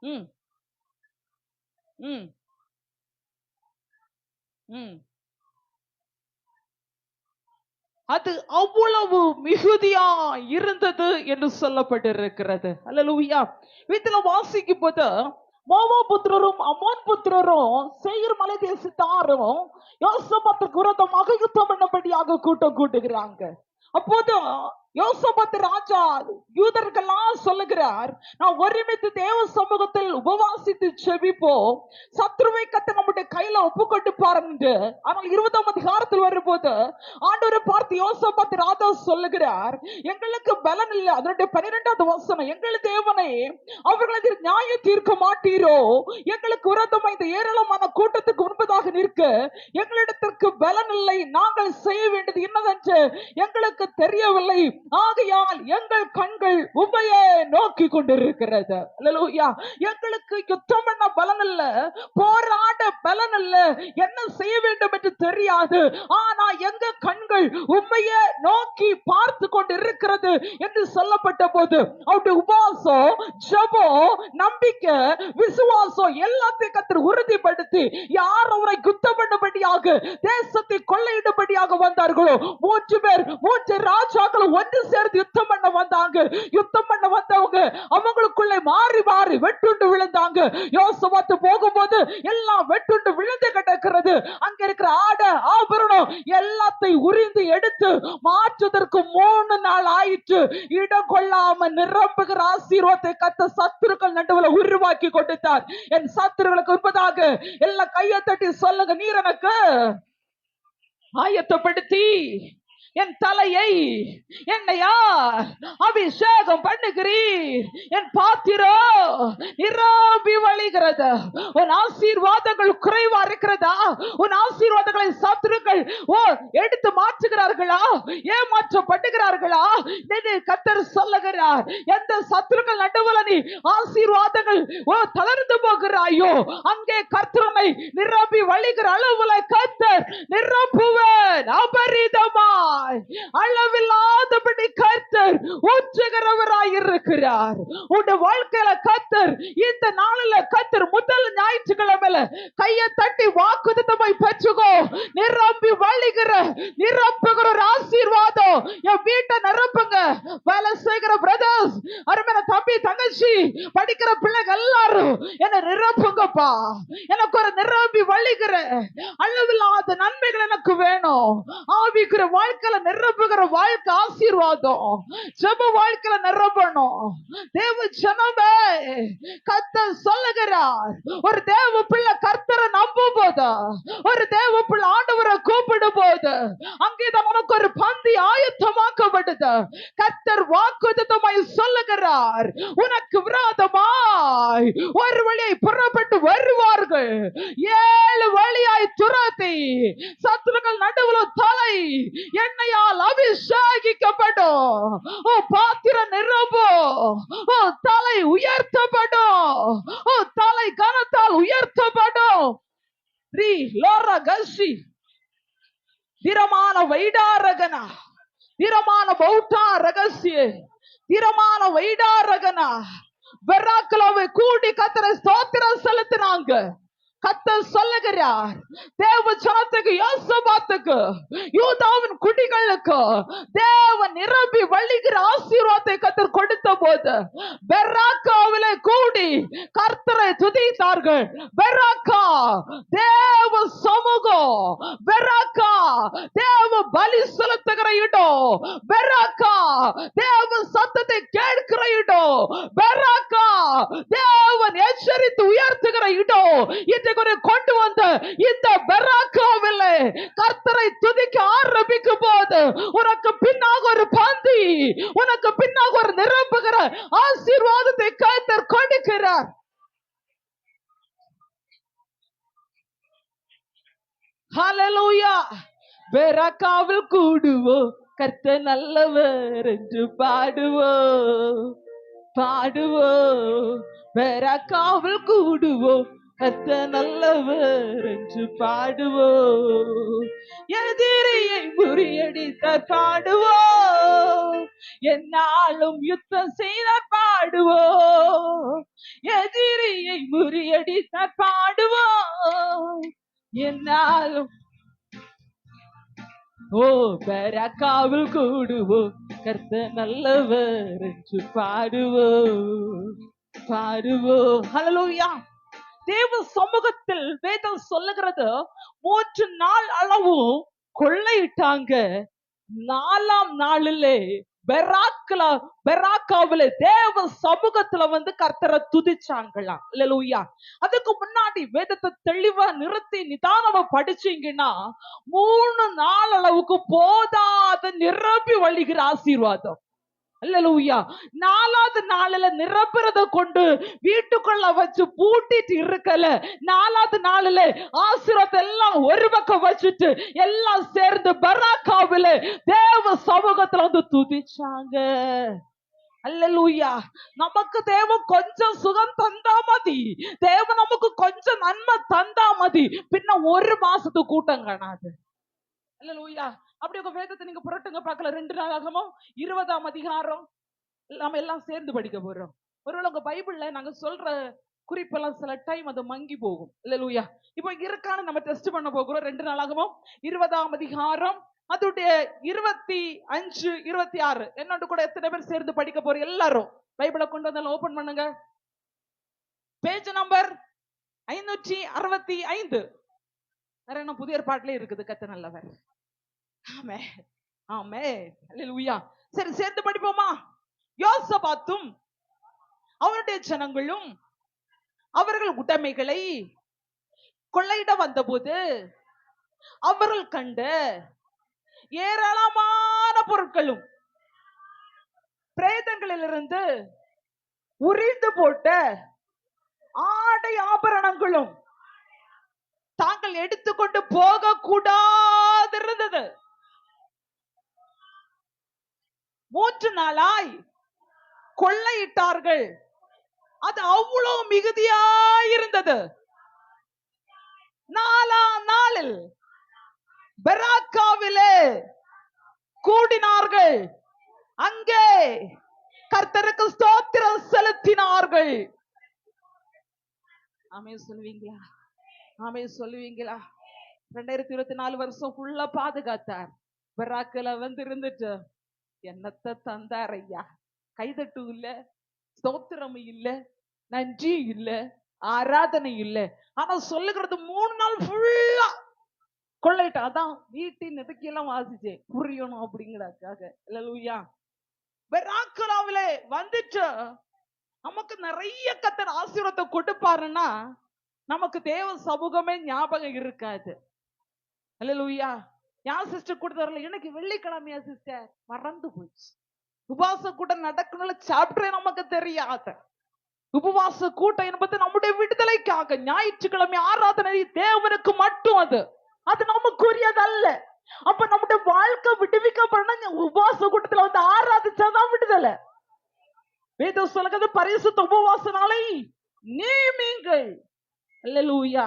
ம், ம், ம். அது அவ்வளவு மிகுதியா இருந்தது என்று சொல்லப்பட்டிருக்கிறது. அல்லேலூயா. வீட்டுல வாசிக்கும் போது மோவா புத்திரரும் அம்மோன் புத்திரரும் சேயீர் மலை தேசத்தாரும் யோசபாத்துக்கு விரோதமாக யுத்தம் பண்ணபடியாக கூட்டம் கூட்டுகிறாங்க. அப்போது யோசபாத் ராஜா யூதர்கள்லாம் சொல்லுகிறார், நான் ஒருமித்து தேவ சமூகத்தில் உபவாசித்து செபிப்போம், சத்ருவை கத்த நம்முடைய கையில ஒப்பு கொடுப்பார் என்று. ஆனால் 20ஆம் அதிகாரத்தில் வரும்போது ஆண்டவரை பார்த்து யோசபாத் ராஜா சொல்லுகிறார், எங்களுக்கு பலன் இல்லை. அதனுடைய 12வது வசனம், எங்கள் தேவனை அவர்களது நியாய தீர்க்க மாட்டீரோ, எங்களுக்கு விரோதமா இந்த ஏராளமான கூட்டத்துக்கு முன்பதாக நிற்க எங்களிடத்திற்கு பலன் இல்லை, நாங்கள் செய்ய வேண்டியது என்னதென்று எங்களுக்கு தெரியவில்லை, ஆகையால் எங்கள் கண்கள் உம்மையே நோக்கி கொண்டிருக்கிறது. அல்லேலூயா. எங்களுக்கு யுத்தம் பண்ண பலன் இல்ல, போராட பலன் இல்ல, என்ன செய்ய வேண்டும் என்று தெரியாது, ஆனா எங்க கண்கள் உம்மையே நோக்கி பார்த்து கொண்டிருக்கிறது என்று சொல்லப்பட்ட போது அவருடைய உபவாசம், ஜெபம், நம்பிக்கை, விசுவாசம் எல்லாத்தையும் கர்த்தர் உறுதிப்படுத்தி யார் அவரை குத்தம் பண்ணும்படியாக தேசத்தை கொள்ளையிடும்படியாக வந்தார்களோ 3 பேர் 3 ராஜாக்கள் ஒன்று சேர்ந்து யுத்தம் பண்ண வந்தாங்க. யுத்தம் பண்ண வந்தவங்க அவங்களுக்குள்ளே மாறி மாறி வெட்டுண்டு விழுந்தாங்க. யோசபாத்து போகும்போது எல்லாம் வெட்டுண்டு விழுந்து கிடக்கிறது. அங்க இருக்கிற ஆடை ஆபரணம் எல்லாத்தையும் உரிந்து எடுத்து மாற்றுவதற்கு 3 நாள் ஆயிற்று. இடம் கொள்ளாம நிரம்புகிற ஆசீர்வாதத்தை கர்த்தர் சத்துருக்கள் நடுவுல உருவாக்கி கொடுத்தார். என் சத்துருக்களுக்கு முன்பதாக எல்லாம் கையை தட்டி சொல்லுங்க, நீர் எனக்கு ஆயத்தப்படுத்தி என் தலையை என்னையா அபிஷேகம் பண்ணுகிறீர், என் பாத்திரம் நிரம்பி வழிகிறது. உன் ஆசீர்வாதங்கள் குறைவா இருக்கிறதா? உன் ஆசீர்வாதங்களை சத்துருக்கள் எடுத்து மாற்றுகிறார்களா? ஏமாற்றப்படுகிறார்களா? கர்த்தர் சொல்லுகிறார், எந்த சத்துருக்கள் நடுவுல நீ ஆசீர்வாதங்கள் தளர்ந்து போகிறாயோ அங்கே கர்த்தரை நிரம்பி வழிகிற அளவுல கர்த்தர் நிரப்புவேன். அபரிதமாய் அளவில்லாதபடி கர்த்தர் ஊற்றுகிறவராய் இருக்கிறார். உன்னுடைய வாழ்க்கையில கர்த்தர் இந்த நாளில கர்த்தர் முதல் ஞாயிற்றுக்கிழமையில கையை தட்டி வாக்குத்தத்தமாய் பெற்றுக்கோ. நிரம்பி வழிகிற நிரப்புகிற ஒரு ஆசீர்வாதம் என் வீட்டை நிரப்புங்க. வேலை செய்கிற பிரதர்ஸ், அருமையான தம்பி தங்கச்சி, படிக்கிற பிள்ளைகள் எல்லாரும் என்ன நிரப்புங்கப்பா. எனக்கு ஒரு நிரம்பி வழிகிற அளவில்லாத நன்மைகள் எனக்கு வேணும். ஆவிக்கிற வாழ்க்கையில நிரப்புகிற வாழ்க்கை ஆசீர்வாதம், ஜெப வாழ்க்கையில நிரப்பணும். தேவ ஜனமே, கர்த்தர் சொல்லுகிறார், ஒரு தேவ பிள்ளை கர்த்தரை நம்பும் போது, ஒரு தேவ பிள்ளை ஆண்டவரை கூப்பிடும் போது அங்கேதான் உனக்கு ஒரு பந்தி ஆயத்தமாக்கப்படுது. கர்த்தர் வாக்குத்தத்தமாய் சொல்லுகிறார், உனக்கு விரோதமாய் ஒரு வழியை புறப்பட்டு வருவார்கள், 7 வழியாய் துரத்தி சத்துருக்கள் நடுவுல தலை எண்ணெயால் அபிஷேகிக்கப்படும். பாத்திரம் நிரம்பும், தலை உயர்த்தப்படும், தலை கனத்தால் உயர்த்தப்படும். திரமான வைடாரகனா, திரமான பௌட்டா ரகசிய, திரமான வைடாரகனா, பெராக்கலாவை கூடி கர்த்தரை ஸ்தோத்திரம் செலுத்தினாங்க. கர்த்தர் சொல்லுகிறார், தேவ ஜனத்துக்கு, யோசபாத்துக்கு, யூதாவின் குடிகளுக்கு தேவன் நிரம்பி வழிகிற ஆசீர்வாதத்தை கர்த்தர் கொடுத்த போது பெராக்காவிலே கூடி கர்த்தரை துதித்தார்கள். பெராக்கா தேவ சமூகம், பெராக்கா தேவ பலி செலுத்துகிற இடம், பெராக்கா தேவ சத்தத்தை கேட்கிற இடம், பெராக்கா தேவன் எச்சரித்து உயர்த்துகிற இடம். இன்றைக்கு கொண்டு வந்த இந்த பெராக்காவில் கர்த்தரை துதிக்க ஆரம்பிக்கும் போது உனக்கு பின்னாக ஒரு பந்தி, உனக்கு பின்னாக ஒரு நிரம்புகிற ஆசீர்வாதத்தை கர்த்தர் கொடுக்கிறார். ஹல்லேலூயா. பெராக்காவில் கூடுவோம், கர்த்தர் நல்லவர் என்று பாடுவோம், பாடுவோம். பெராக்காவில் கூடுவோம், கர்த்தர் நல்லவர் என்று பாடுவோம். எதிரியை முறியடித்த பாடுவோம், என்னாலும் யுத்தம் செய்த பாடுவோம். எதிரியை முறியடித்த பாடுவோம், என்னாலும் ஓ பெராக்காவில் கூடுவோம், கர்த்தர் நல்லவர் என்று பாடுவோம், பாடுவோம். ஹல்லேலூயா. தேவ சமூகத்தில் வேதம் சொல்லுகிறது, 3 நாள் அளவும் கொள்ளையிட்டாங்க. 4ஆம் நாளிலே பெராக்காவிலே தேவ சமூகத்துல கர்த்தரை துதிச்சாங்களாம். அல்லேலூயா. அதுக்கு முன்னாடி வேதத்தை தெளிவா நிறுத்தி நிதானமா படிச்சீங்கன்னா 3 நாள் அளவுக்கு போதாத நிரம்பி வழிகிற ஆசீர்வாதம். அல்லேலூயா. 4ஆவது நாளில நிரப்புறத கொண்டு வீட்டுக்குள்ள வச்சு பூட்டிட்டு இருக்கல. 4ஆவது நாளில ஆசீர்வாதம் எல்லாம் ஒரு பக்கம் வச்சுட்டு எல்லாம் சேர்ந்து பெராக்காவில தேவ சமூகத்துல துதிச்சாங்க. அல்லேலூயா. நமக்கு தேவன் கொஞ்சம் சுகம் தந்தா மதி, தேவன் நமக்கு கொஞ்சம் நன்மை தந்தா மதி, பின்ன 1 மாசத்துக்கு கூட்டம் காணாது. அல்லேலூயா. அப்படி உங்க வேதத்தை நீங்க புரட்டுங்க பார்க்கல. 2 நாளாகமோ 20ஆம் அதிகாரம் நாம எல்லாம் சேர்ந்து படிக்க போறோம். ஒருவேளை உங்க பைபிள்ல நாங்க சொல்ற குறிப்பெல்லாம் சில டைம் அது மங்கி போகும். அல்லேலூயா. இப்போ இருக்கான்னு நம்ம டெஸ்ட் பண்ண போகிறோம். 2 நாளாகமோ 20ஆம் அதிகாரம் அதோடைய 25, 26 என்னோட கூட எத்தனை பேர் சேர்ந்து படிக்க போறோம்? எல்லாரும் பைபிளை கொண்டு வந்தாலும் ஓபன் பண்ணுங்க. Page number 565. வேற என்ன புதிய ஏற்பாட்டிலே இருக்குது. கர்த்தர் நல்லவர். ஆமென், ஆமென். அல்லேலூயா. சரி, சேர்ந்து படிப்போமா? யோசபாத்தும் அவருடைய ஜனங்களும் அவர்கள் உடைமைகளை கொள்ளையிட வந்தபோது அவர்கள் கண்ட ஏராளமான பொருட்களும் பிரேதங்களிலிருந்து உரிந்து போட்ட ஆடை ஆபரணங்களும் தாங்கள் எடுத்துக்கொண்டு போக கூடாது இருந்தது. 3 நாளாய் கொள்ளையிட்டார்கள். அது அவ்வளவு மிகுதியாயிருந்தது. 4ஆம் நாளில் பெராக்காவிலே கூடினார்கள். அங்கே கர்த்தருக்கு ஸ்தோத்திரம் செலுத்தினார்கள். ஆமென் சொல்லுவீங்களா? ஆமென் சொல்லுவீங்களா? 2024 வருஷம் ஃபுல்லா பாதுகாத்தார். பெராக்கில இருந்துட்டு என்னத்தை தந்தார் ஐயா? கைதட்டு இல்ல, ஸ்தோத்திரம் இல்ல, நன்றி இல்ல, ஆராதனை இல்ல. ஆனா சொல்லுகிறது 3 நாள் ஃபுல்லா கொள்ளையிட்ட. அதான் வீட்டின் நெருக்கியெல்லாம் வாசிச்சேன் புரியணும் அப்படிங்கிறதுக்காக. அல்லேலூயா. பெராக்கிலாவிலே வந்துட்டு நமக்கு நிறைய கர்த்தர் ஆசீர்வாதத்தை கொடுப்பாருன்னா நமக்கு தேவ சமூகமே ஞாபகம் இருக்காது. அல்லேலூயா. யார் சிஸ்டர் கொடுத்தாருல, எனக்கு வெள்ளிக்கிழமையா சிஸ்டர் மறந்து போச்சு. உபவாச கூட்டம் நடக்கணும்ல சாப்டரே நமக்கு தெரியாத. உபவாச கூட்டம் என்பது நம்முடைய விடுதலைக்காக. ஞாயிற்றுக்கிழமை ஆராதனை தேவனுக்கு மட்டும். அது நமக்குரியதல்ல. அப்ப நம்முடைய வாழ்க்கை விடுவிக்கப்படணும். உபவாச கூட்டத்துல ஆராதிச்சாதான் விடுதலை. வேதம் சொல்லுகிறது பரிசுத்த உபவாச நாளை நியமியுங்கள். அல்லேலூயா.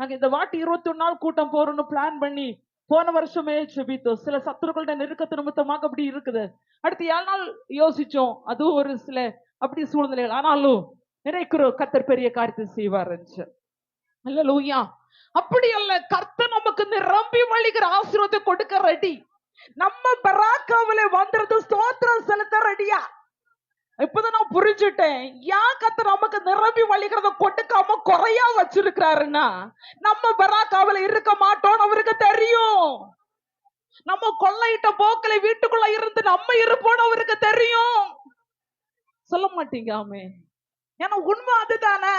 நாங்க இந்த வாட்டி 21 நாள் கூட்டம் போறோம்னு பிளான் பண்ணி போன வருஷமே செபித்தோம். சில சத்துருக்களோட நெருக்கத்து நிமித்தமாக அப்படி இருக்குது. அடுத்து 7 நாள் யோசிச்சோம். அதுவும் ஒரு சில அப்படி சூழ்நிலைகள். ஆனாலும் நினைக்கிறோம் கர்த்தர் பெரிய காரியத்தை செய்வார். அல்லேலூயா. அப்படி அல்ல, கர்த்தர் நமக்கு நிரம்பி வழிகிற ஆசீர்வாதத்தை கொடுக்க ரெடி. நம்ம பராக்காவிலே வந்துறது ஸ்தோத்திரம் செலுத்த ரெடியா. இப்பதான் நான் புரிஞ்சுட்டேன், ஏன் கர்த்தர் நமக்கு நிரம்பி வழிகிறத கொடுக்காம குறையா வச்சிருக்கிறாருன்னா, நம்ம பராக்காவில இருக்க மாட்டோம் அவருக்கு தெரியும். நம்ம கொள்ளையிட்ட போக்கில வீட்டுக்குள்ள இருந்து நம்ம இருப்போம் அவருக்கு தெரியும். சொல்ல மாட்டீங்க ஆமே? ஏன்னா உண்மை அதுதானே.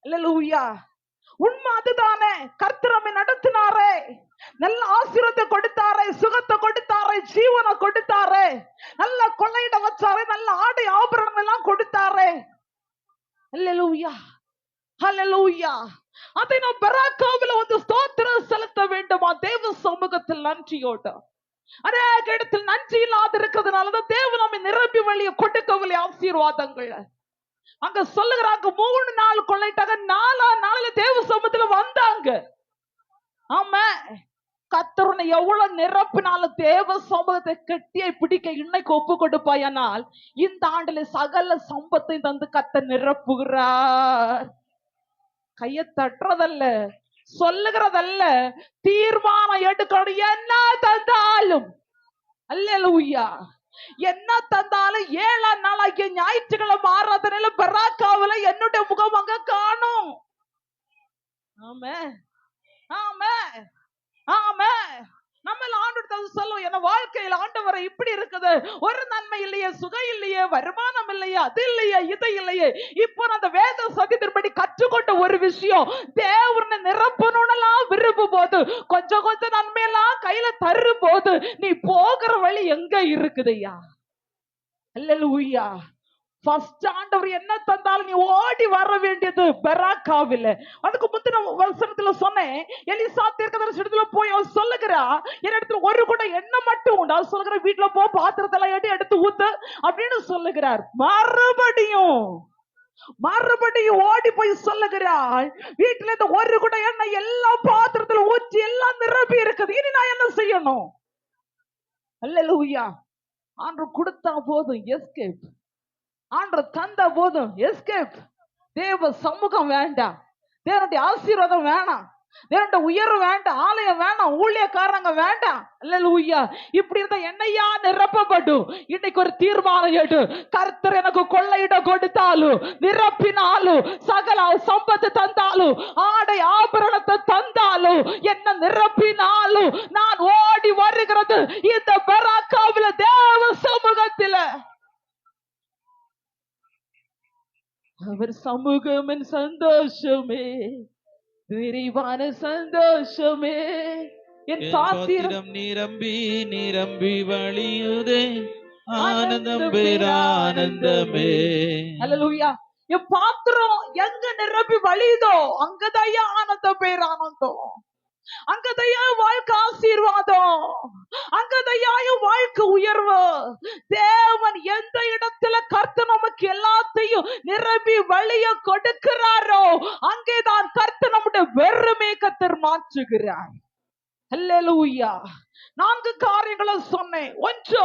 அல்லேலூயா. உண்மை அதுதானே. கர்த்தர் நம்மை நடத்தினாரே, நல்ல ஆசீர்வாதத்தை கொடுத்தாரே, சுகத்தை கொடுத்தாரே, ஜீவனை கொடுத்தாரே, நல்ல கொள்ளையிட வச்சாரே, நல்ல ஆடை ஆபரணம் எல்லாம் கொடுத்தாரே. அல்லேலூயா, அல்லேலூயா. அதை நாம் பராக்காவில வந்து ஸ்தோத்திரம் செலுத்த வேண்டுமா? தேவ சமூகத்தில் நன்றியோட. அநேக இடத்தில் நன்றி இல்லாத இருக்கிறதுனாலதான் தேவன் நம்மை நிரம்பி வழிய கொடுக்கவில்லை ஆசீர்வாதங்கள். அங்க சொல்லுகிறாங்க 3 நாள் கொள்ளைட்டாங்க, 4ஆம் நாளில தேவ சமூகத்துல வந்தாங்க. ஆமா, கர்த்தர் எவ்வளவு நிரப்பினாலும் தேவ சமூகத்தை கட்டியை பிடிக்க இன்னைக்கு ஒப்பு கொடுப்பாயானால் இந்த ஆண்டுல சகல சம்பத்தை தந்து கர்த்தர் நிரப்புகிறார். கைய தட்டுறதல்ல, சொல்லுகிறதல்ல, தீர்மானம் எடுக்கணும். என்ன தந்தாலும், அல்லேலூயா, என்ன தந்தாலும் 7ஆம் நாளாகிய ஞாயிற்றுக்கிழமை ஆராதனையில பராக்காவில என்னுடைய முகம் அங்க காணும். ஆமே, ஆமே, ஆமே. நம்ம ஆண்டு சொல்லுவோம், என்ன வாழ்க்கையில் ஆண்டவரை இப்படி இருக்குது, ஒரு நன்மை இல்லையே, சுகம் இல்லையே, வருமானம் இல்லையே, அது இல்லையே, இது இல்லையே. இப்போ அந்த வேத சத்தியத்தின்படி கற்றுக்கொண்ட ஒரு விஷயம், தேவனை நிரப்பணும்லாம் விரும்பும் போது, கொஞ்சம் கொஞ்சம் நன்மையெல்லாம் கையில தரும் போது நீ போகிற வழி எங்க இருக்குதுயா? அல்லேலூயா. ஃபர்ஸ்ட் ஆண்டவர் என்ன தந்தாலும் நீ ஓடி வர வேண்டியது பராக்காவில. அதுக்கு முந்தின வசனத்துல சொன்னேன், எலிசா தீர்க்கதரிசியிடத்துல போய் அவர் சொல்லுகிறா, என்னிடத்துல ஒரு குடம் எண்ணெய் மட்டும் உண்டு. அவர் சொல்லுகிற, வீட்டுல போ, பாத்திரத்துல எடுத்து ஊத்து அப்படின்னு சொல்லுகிறார். மறுபடியும் ஓடி போய் சொல்லுகிறாள், வீட்டுல இந்த ஒரு குடம் எண்ணெய் எல்லா பாத்திரத்துல ஊற்றி எல்லாம் நிரப்பி இருக்குது, இனி நான் என்ன செய்யணும்? அல்லேலூயா. ஆண்டவர் கொடுத்தா போதும் எஸ்கேப், ஆண்டவர் தந்த போதும் எஸ்கேப். தேவ சமூகம் வேண்டாம், தேவனுடைய ஆசீர்வாதம் வேணாம், தேவனுடைய உயர்வு வேண்டாம், ஆலயம் வேண்டாம், ஊழியக்காரங்க வேண்டாம். அல்லேலூயா. இப்படி இருந்தா என்னையா நிரப்பப்படும்? இன்னைக்கு ஒரு தீர்மானம் எடு. கர்த்தர் எனக்கு கொள்ளையிட கொடுத்தாலும், நிரப்பினாலும், சகல சம்பத்து தந்தாலும், ஆடை ஆபரணத்தை தந்தாலும், என்ன நிரப்பினாலும் நான் ஓடி வருகிறது இந்த பராக்காவில தேவ சமூகத்தில. அவர் சமூகம் என் சந்தோஷமே, விரிவான சந்தோஷமே, என் பாத்திரம் நிரம்பி நிரம்பி வழியுதே, ஆனந்தம் பேரானந்தமே. அல்லேலூயா. என் பாத்திரம் எங்க நிரம்பி வழியுதோ அங்கதான் ஆனந்தம் பேரானந்தம், அங்கதையா வாழ்க்கை ஆசீர்வாதம், அங்கதையா வாழ்க்கை உயர்வு. தேவன் எந்த இடத்துல கர்த்தர் நமக்கு எல்லாத்தையும் நிரம்பி வழிய கொடுக்கிறாரோ அங்கேதான் கர்த்தர் நம்முடைய வெறுமை கர்த்தர் மாற்றுகிறார். அல்லேலூயா. 4 காரியங்களை சொன்னேன். 1,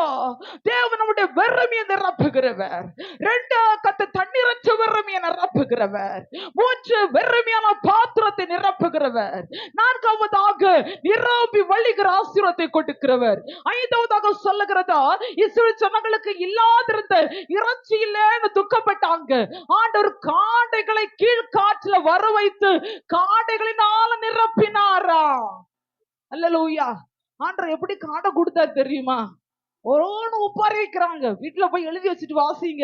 தேவன் நம்முடைய வெறுமையை நிரப்புகிறவர். 2, கர்த்தர் தண்ணீரற்ற வெறுமையை நிரப்புகிறவர். 3, வெறுமையான பாத்திரத்தை நிரப்புகிறவர். 4வதாக நிரம்பி வழிகிற ஆசீர்வாதத்தை கொடுக்கிறவர். 5வதாக சொல்லுகிறதா, இஸ்ரவேல் ஜனங்களுக்கு இல்லாதிருந்த இறைச்சி இல்லைன்னு துக்கப்பட்டாங்க. ஆண்டவர் காடைகளை கீழ்காற்றுல வர வைத்து காடைகளினால நிரப்பினாரா. அல்லேலூயா. ஆண்டவர் எப்படி காடை கொடுத்தாரு தெரியுமா? ஒருவனு உப்பாரி வைக்கிறாங்க. வீட்டுல போய் எழுதி வச்சுட்டு வாசிங்க.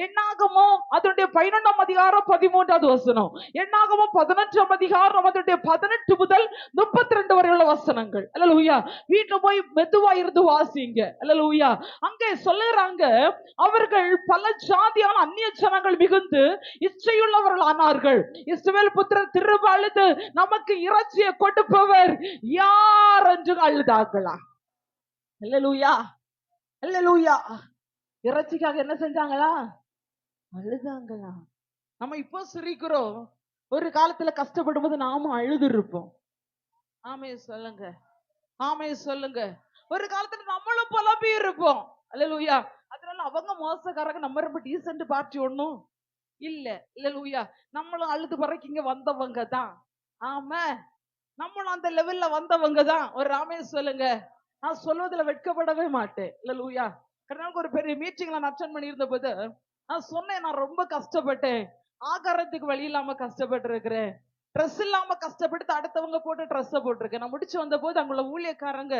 என்னாகமோ அதனுடைய 11ஆம் அதிகாரம் 13வது வசனம், என்னாகமோ 11ஆம் அதிகாரம் அதனுடைய 18 முதல் 32 வரை உள்ள வசனங்கள். அல்லேலூயா. வீட்டுல போய் மெதுவா இருந்து வாசிங்க. அல்லேலூயா. அங்கே சொல்லுறாங்க, அவர்கள் பல ஜாதியான அந்நிய ஜனங்கள் மிகுந்து இச்சையுள்ளவர்கள் ஆனார்கள். இஸ்ரவேல் புத்திரர் திரும்ப அழுது, நமக்கு இறைச்சியை கொடுப்பவர் யார் என்று அழுதார்களா. அல்லேலூயா, அல்லேலூயா. இறைச்சிக்காக என்ன செஞ்சாங்களா? அழுதாங்களா. நம்ம இப்போ சிரிக்கிறோம், ஒரு காலத்துல கஷ்டப்படும் போது நாமும் அழுது இருப்போம். ஆமே சொல்லுங்க, ஆமே சொல்லுங்க. ஒரு காலத்துல நம்மளும் புலம்பி இருப்போம். அல்லேலூயா. அதனால அவங்க மோசக்காரங்க, நம்ம ரொம்ப டீசென்ட் பார்ட்டி ஒண்ணும் இல்ல. அல்லேலூயா. நம்மளும் அழுது பறக்கிங்க வந்தவங்க தான். ஆமா, நம்மளும் அந்த லெவல்ல வந்தவங்க தான். ஒரு ராமே சொல்லுங்க. நான் சொல்வதில் வெட்கப்படவே மாட்டேன். அல்லேலூயா. ஒரு பெரிய மீட்டிங்ல நான் அட்டெண்ட் பண்ணியிருந்த போது நான் சொன்னேன், நான் ரொம்ப கஷ்டப்பட்டேன், ஆகாரத்துக்கு வழி இல்லாம கஷ்டப்பட்டு இருக்கிறேன், ட்ரெஸ் இல்லாம கஷ்டப்பட்டு அடுத்தவங்க போட்டு ட்ரெஸ் போட்டிருக்கேன். நான் முடிச்சு வந்த போது அங்குள்ள ஊழியக்காரங்க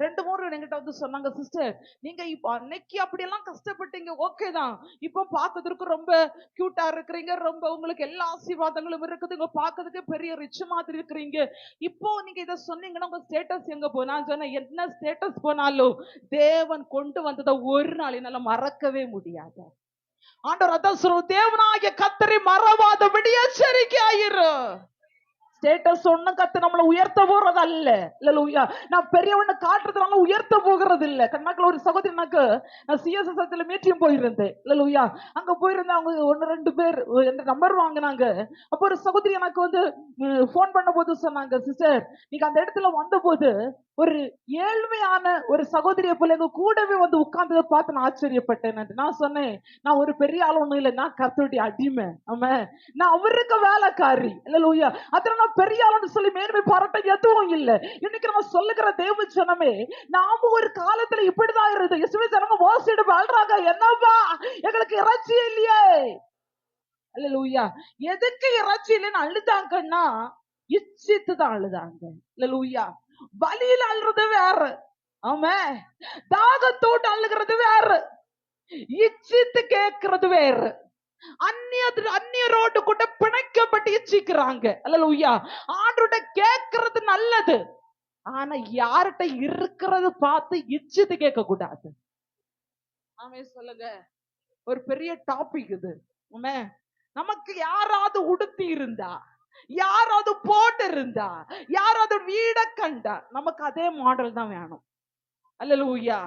2-3 என்கிட்ட வந்து சொன்னாங்க, சிஸ்டர் நீங்க இப்ப அன்னைக்கு அப்படியெல்லாம் கஷ்டப்பட்டீங்க, ஓகே தான், இப்ப பாக்குறதுக்கு ரொம்ப கியூட்டா இருக்கிறீங்க, ரொம்ப உங்களுக்கு எல்லா ஆசீர்வாதங்களும் இருக்குது, உங்க பாக்குறதுக்கு பெரிய ரிச் மாதிரி இருக்கிறீங்க, இப்போ நீங்க இதை சொன்னீங்கன்னா உங்க ஸ்டேட்டஸ் எங்க போனா? நான் சொன்னேன், என்ன ஸ்டேட்டஸ் போனாலும் தேவன் கொண்டு வந்ததை ஒரு நாள் என்னால மறக்கவே முடியாது. ஆண்டவர் அதான் சொல்ற, தேவனாகிய கர்த்தரை மறவாதபடி எச்சரிக்கையாயிரு. ஸ்டேட்டஸ் ஒண்ணும் கத்து நம்மளை உயர்த்த போறது அல்ல. இல்ல, நான் பெரியவண்ணு காட்டுறதுனால உயர்த்த போகிறது இல்ல. கண்ணாக்குள்ள ஒரு சகோதரினாக்கு நான் சிஎஸ்எஸ்ல மீட்டிங் போயிருந்தேன். இல்ல, அங்க போயிருந்தேன். அவங்க 1-2 பேர் என் நம்பர் வாங்கினாங்க. அப்போ ஒரு சகோதரி எனக்கு வந்து போன் பண்ண போது சொன்னாங்க, சிஸ்டர் நீங்க அந்த இடத்துல வந்த போது ஒரு ஏழ்மையான ஒரு சகோதரியை போல எங்க கூடவே வந்து உட்கார்ந்ததை பார்த்து நான் ஆச்சரியப்பட்டேன். நான் சொன்னேன், நான் ஒரு பெரிய ஆள் ஒண்ணும் இல்லை, நான் கர்த்தருடைய அடிமை, ஆமா, நான் அவருக்கு வேலைக்காரி. இல்ல, அத நான் பெரிய ஆளுன்னு சொல்லி மேன்மை பாராட்ட எதுவும் இல்லை. இன்னைக்கு நம்ம சொல்லுகிற தேவ ஜனமே, நாம ஒரு காலத்துல இப்படிதான் இருந்தது. இயேசுவே ஜனங்க மோசிட்டு வாழ்றாங்க, என்னப்பா எங்களுக்கு இறைச்சி இல்லையே. அல்லேலூயா. எதுக்கு இறைச்சி இல்லைன்னு அழுதாங்கன்னா இச்சித்து தான் அழுதாங்க. அல்லேலூயா. வலியில அழுறது வேற, ஆமா, தாகத்தோடு அழுகிறது வேற, இச்சித்து கேட்கறது வேற. அந்நியரோடு கூட பிணைக்கப்பட்டு இச்சிக்கிறாங்க. அல்லேலூயா. ஆண்டோட கேட்கறது நல்லது, ஆனா யார்கிட்ட இருக்கிறது பார்த்து இச்சித்து கேட்க கூடாது. ஆமே சொல்லுங்க. ஒரு பெரிய டாபிக் இது. ஆமே, நமக்கு யாராவது உடுத்தி இருந்தா, யாராவது போட்டு இருந்தா, யாராவது வீட கண்டா நமக்கு அதே மாடல் தான் வேணும். அல்லேலூயா.